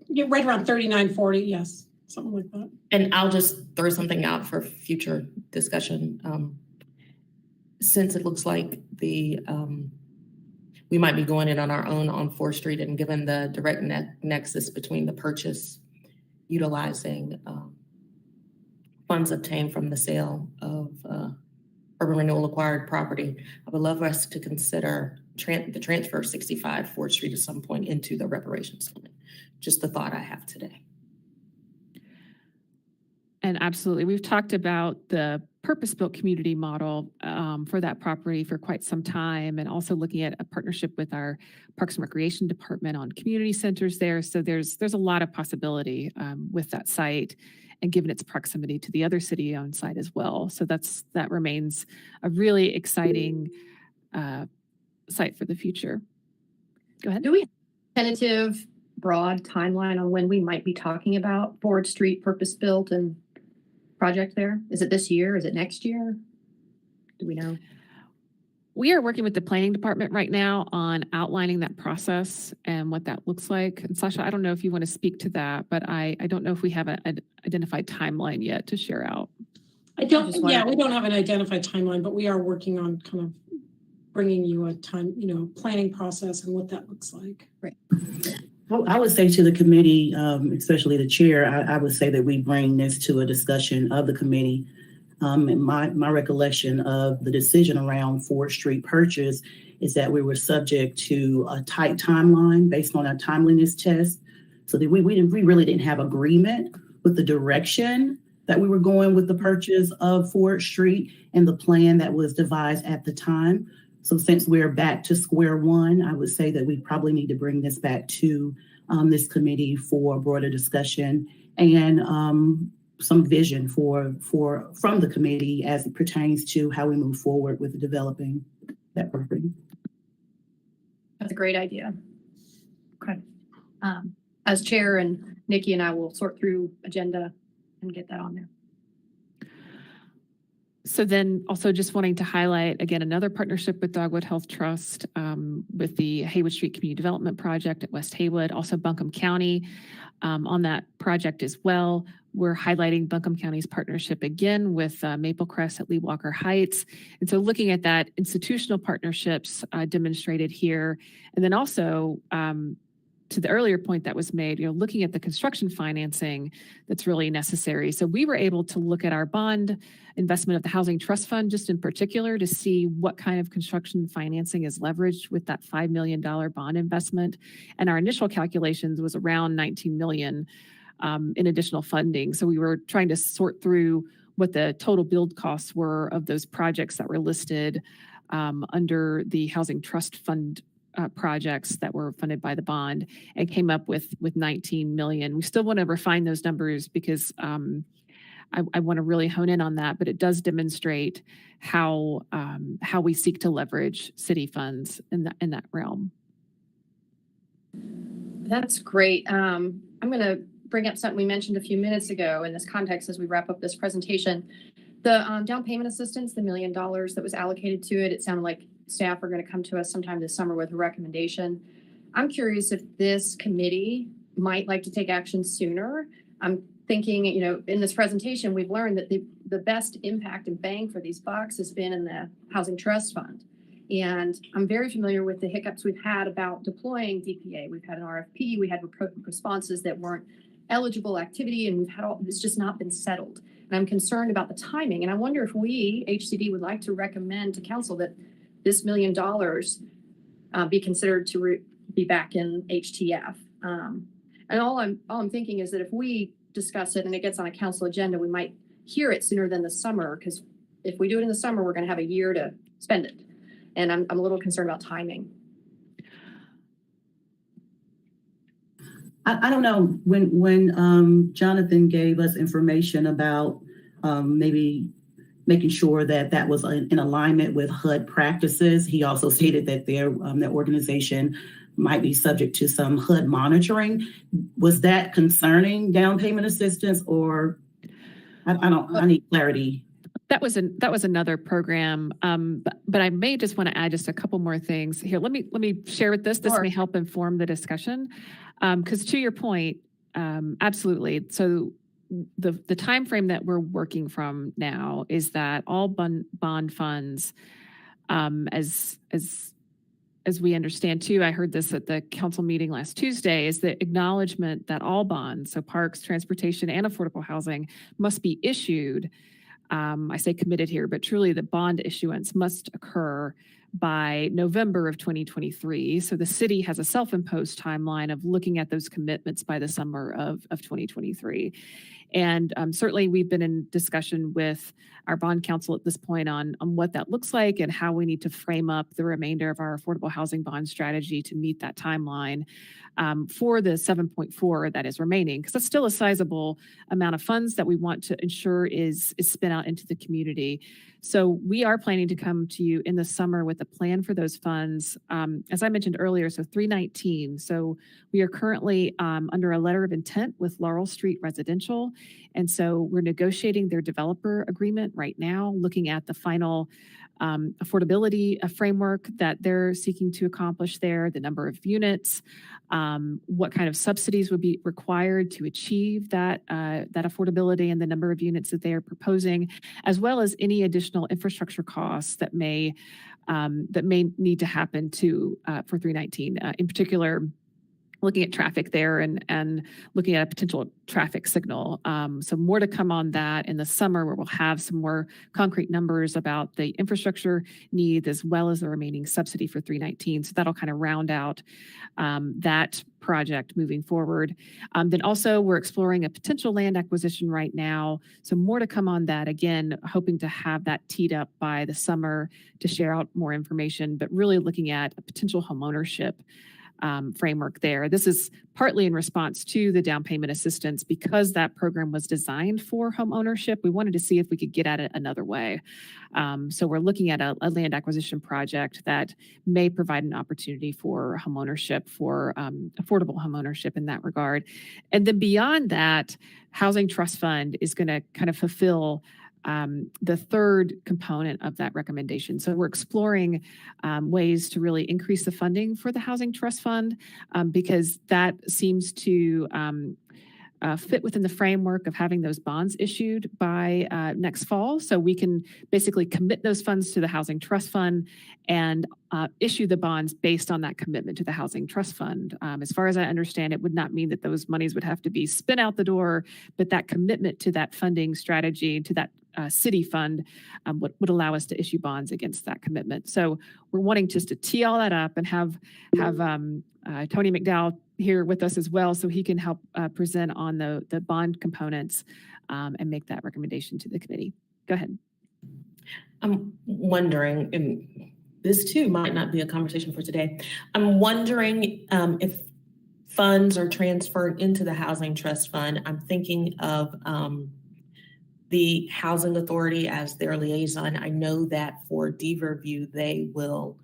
You're right around 39, 40, yes, something like that. And I'll just throw something out for future discussion. Since it looks like we might be going in on our own on 4th Street, and given the direct nexus between the purchase, utilizing funds obtained from the sale of urban renewal acquired property, I would love us to consider the transfer of 65 4th Street at some point into the reparations fund. Just the thought I have today. And absolutely, we've talked about the purpose-built community model for that property for quite some time, and also looking at a partnership with our Parks and Recreation Department on community centers there. So there's a lot of possibility with that site, and given its proximity to the other city-owned site as well. So that remains a really exciting site for the future. Go ahead. Do we have a tentative broad timeline on when we might be talking about 4th Street purpose-built and project there? Is it this year? Is it next year? Do we know? We are working with the planning department right now on outlining that process and what that looks like. And Sasha, I don't know if you want to speak to that, but I don't know if we have an identified timeline yet to share out. We don't have an identified timeline, but we are working on kind of bringing you a planning process and what that looks like. Right. Well, I would say to the committee, especially the chair, I would say that we bring this to a discussion of the committee. And my recollection of the decision around 4th Street purchase is that we were subject to a tight timeline based on a timeliness test. So that we really didn't have agreement with the direction that we were going with the purchase of 4th Street and the plan that was devised at the time. So since we're back to square one, I would say that we probably need to bring this back to this committee for broader discussion and some vision from the committee as it pertains to how we move forward with developing that property. That's a great idea. Okay. As chair, and Nikki and I will sort through agenda and get that on there. So then also just wanting to highlight, again, another partnership with Dogwood Health Trust with the Haywood Street Community Development Project at West Haywood, also Buncombe County on that project as well. We're highlighting Buncombe County's partnership again with Maple Crest at Lee Walker Heights. And so looking at that institutional partnerships demonstrated here, and then also to the earlier point that was made, looking at the construction financing that's really necessary. So we were able to look at our bond investment of the Housing Trust Fund, just in particular, to see what kind of construction financing is leveraged with that $5 million bond investment. And our initial calculations was around $19 million in additional funding. So we were trying to sort through what the total build costs were of those projects that were listed under the Housing Trust Fund projects that were funded by the bond, and came up with 19 million. We still want to refine those numbers because I want to really hone in on that, but it does demonstrate how we seek to leverage city funds in that realm. That's great. I'm going to bring up something we mentioned a few minutes ago in this context as we wrap up this presentation. The down payment assistance, the $1 million that was allocated to it, it sounded like staff are going to come to us sometime this summer with a recommendation. I'm curious if this committee might like to take action sooner. I'm thinking, in this presentation, we've learned that the best impact and bang for these bucks has been in the Housing Trust Fund. And I'm very familiar with the hiccups we've had about deploying DPA. We've had an RFP, we had responses that weren't eligible activity, and it's just not been settled. And I'm concerned about the timing. And I wonder if we, HCD, would like to recommend to council that this $1 million be considered to be back in HTF. And all I'm thinking is that if we discuss it and it gets on a council agenda, we might hear it sooner than the summer, because if we do it in the summer, we're going to have a year to spend it. And I'm a little concerned about timing. I don't know, when Jonathan gave us information about maybe making sure that was in alignment with HUD practices, he also stated that their organization might be subject to some HUD monitoring. Was that concerning down payment assistance, or I need clarity. That was another program, but I may just want to add just a couple more things here. Let me share with this. This may help inform the discussion, because to your point, absolutely. So the time frame that we're working from now is that all bond funds, as we understand too, I heard this at the council meeting last Tuesday, is the acknowledgement that all bonds, so parks, transportation, and affordable housing, must be issued. I say committed here, but truly the bond issuance must occur by November of 2023. So the city has a self-imposed timeline of looking at those commitments by the summer of 2023. And certainly we've been in discussion with our bond council at this point on what that looks like and how we need to frame up the remainder of our affordable housing bond strategy to meet that timeline for the 7.4 that is remaining, because that's still a sizable amount of funds that we want to ensure is spent out into the community. So we are planning to come to you in the summer with a plan for those funds. As I mentioned earlier, so 319. So we are currently under a letter of intent with Laurel Street Residential. And so we're negotiating their developer agreement right now, looking at the final affordability framework that they're seeking to accomplish there, the number of units, what kind of subsidies would be required to achieve that affordability and the number of units that they are proposing, as well as any additional infrastructure costs that may need to happen for 319. In particular, looking at traffic there and looking at a potential traffic signal. So more to come on that in the summer, where we'll have some more concrete numbers about the infrastructure needs as well as the remaining subsidy for 319. So that'll kind of round out that project moving forward. Then also we're exploring a potential land acquisition right now. So more to come on that. Again, hoping to have that teed up by the summer to share out more information, but really looking at a potential homeownership framework there. This is partly in response to the down payment assistance, because that program was designed for home ownership. We wanted to see if we could get at it another way. So we're looking at a land acquisition project that may provide an opportunity for home ownership, for affordable home ownership in that regard. And then beyond that, Housing Trust Fund is going to kind of fulfill the third component of that recommendation. So we're exploring ways to really increase the funding for the Housing Trust Fund, because that seems to fit within the framework of having those bonds issued by next fall. So we can basically commit those funds to the Housing Trust Fund and issue the bonds based on that commitment to the Housing Trust Fund. As far as I understand, it would not mean that those monies would have to be spent out the door, but that commitment to that funding strategy, to that city fund would allow us to issue bonds against that commitment. So we're wanting just to tee all that up and have Tony McDowell here with us as well, so he can help present on the bond components and make that recommendation to the committee. Go ahead. I'm wondering, and this too might not be a conversation for today. I'm wondering if funds are transferred into the Housing Trust Fund. I'm thinking of the Housing Authority as their liaison. I know that for Riverview, they will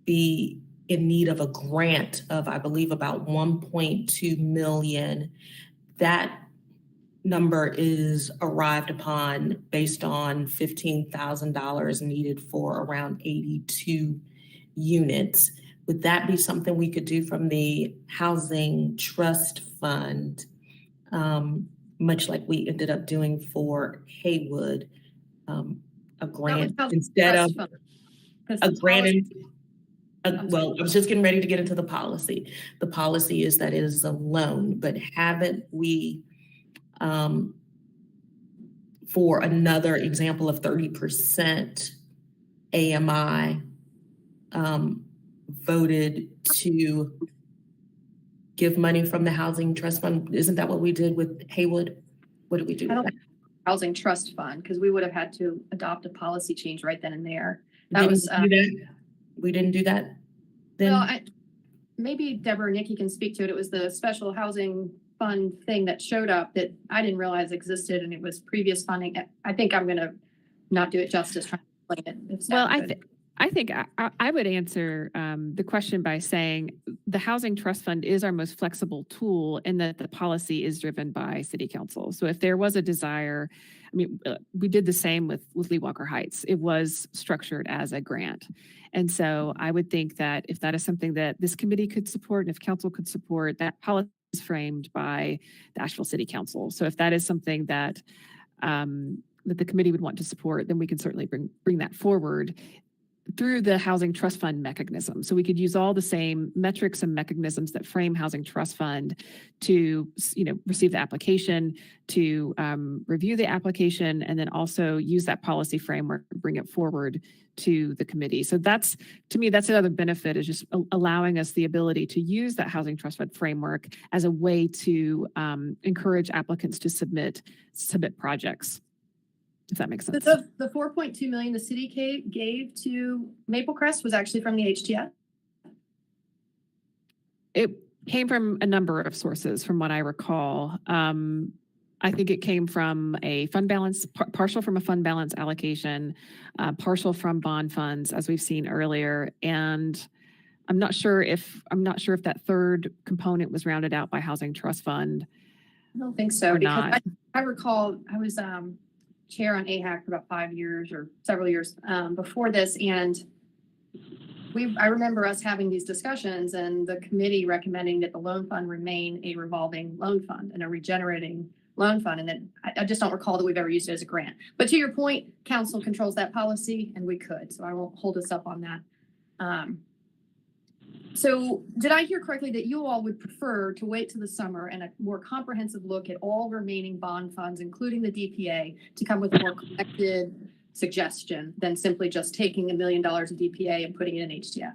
be in need of a grant of, I believe, about 1.2 million. That number is arrived upon based on $15,000 needed for around 82 units. Would that be something we could do from the Housing Trust Fund, much like we ended up doing for Haywood, a grant instead of a grant? Well, I was just getting ready to get into the policy. The policy is that it is a loan, but haven't we, for another example of 30% AMI, voted to give money from the Housing Trust Fund? Isn't that what we did with Haywood? What did we do with that? Housing Trust Fund, because we would have had to adopt a policy change right then and there. We didn't do that then? Well, maybe Deborah or Nikki can speak to it. It was the special housing fund thing that showed up that I didn't realize existed, and it was previous funding. I think I'm going to not do it justice trying to explain it. Well, I think I would answer the question by saying the Housing Trust Fund is our most flexible tool in that the policy is driven by City Council. So if there was a desire, I mean, we did the same with Lee Walker Heights. It was structured as a grant. And so I would think that if that is something that this committee could support and if council could support, that policy is framed by the Asheville City Council. So if that is something that that the committee would want to support, then we can certainly bring that forward through the Housing Trust Fund mechanism. So we could use all the same metrics and mechanisms that frame Housing Trust Fund to, receive the application, to review the application, and then also use that policy framework to bring it forward to the committee. So that's, to me, that's another benefit, is just allowing us the ability to use that Housing Trust Fund framework as a way to encourage applicants to submit projects, if that makes sense. The 4.2 million the city gave to Maple Crest was actually from the HTF? It came from a number of sources, from what I recall. I think it came from a fund balance, partial from a fund balance allocation, partial from bond funds, as we've seen earlier. And I'm not sure if that third component was rounded out by Housing Trust Fund. I don't think so. Or Because not. I recall I was chair on AHAC for about 5 years or several years before this, and I remember us having these discussions and the committee recommending that the loan fund remain a revolving loan fund and a regenerating loan fund, and then I just don't recall that we've ever used it as a grant. But to your point, council controls that policy, and we could, so I won't hold us up on that. So did I hear correctly that you all would prefer to wait till the summer and a more comprehensive look at all remaining bond funds, including the DPA, to come with a more collected suggestion than simply just taking $1 million of DPA and putting it in HTF?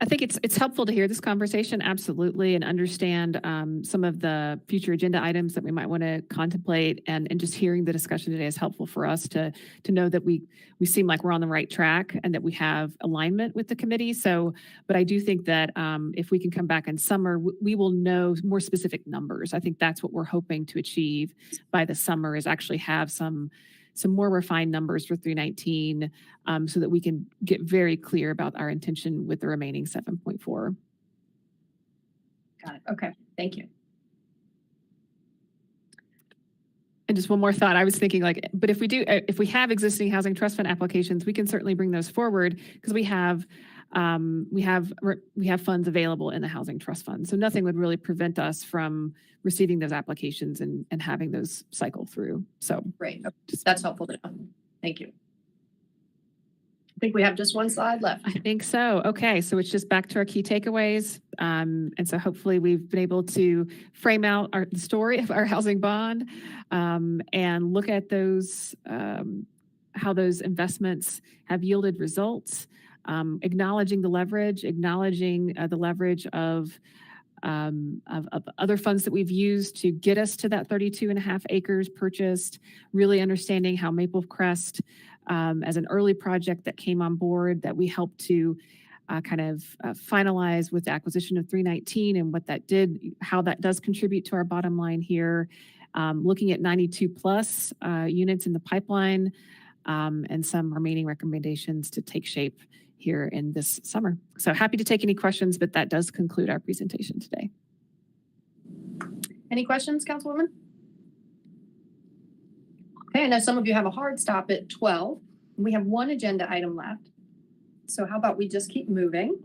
I think it's helpful to hear this conversation, absolutely, and understand some of the future agenda items that we might want to contemplate, and just hearing the discussion today is helpful for us to know that we seem like we're on the right track and that we have alignment with the committee. So, but I do think that if we can come back in summer, we will know more specific numbers. I think that's what we're hoping to achieve by the summer, is actually have some more refined numbers for 319 so that we can get very clear about our intention with the remaining 7.4. Got it. Okay. Thank you. And just one more thought, I was thinking, but if we have existing Housing Trust Fund applications, we can certainly bring those forward, because we have we have funds available in the Housing Trust Fund. So nothing would really prevent us from receiving those applications and having those cycle through. So Great. That's helpful to know. Thank you. I think we have just one slide left. I think so. Okay, so it's just back to our key takeaways. And so hopefully we've been able to frame out the story of our housing bond and look at those, how those investments have yielded results, acknowledging the leverage of other funds that we've used to get us to that 32.5 acres purchased, really understanding how Maple Crest, as an early project that came on board, that we helped to finalize with the acquisition of 319 and what that did, how that does contribute to our bottom line here, looking at 92 plus units in the pipeline, and some remaining recommendations to take shape here in this summer. So happy to take any questions, but that does conclude our presentation today. Any questions, Councilwoman? Okay, I know some of you have a hard stop at 12. We have one agenda item left. So how about we just keep moving?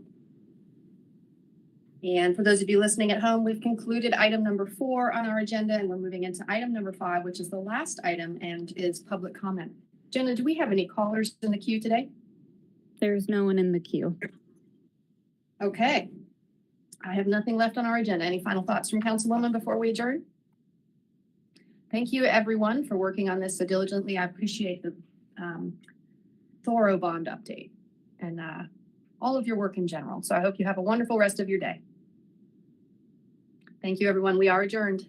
And for those of you listening at home, we've concluded item number 4 on our agenda, and we're moving into item number 5, which is the last item and is public comment. Jenna, do we have any callers in the queue today? There's no one in the queue. Okay. I have nothing left on our agenda. Any final thoughts from Councilwoman before we adjourn? Thank you, everyone, for working on this so diligently. I appreciate the thorough bond update and all of your work in general. So I hope you have a wonderful rest of your day. Thank you, everyone. We are adjourned.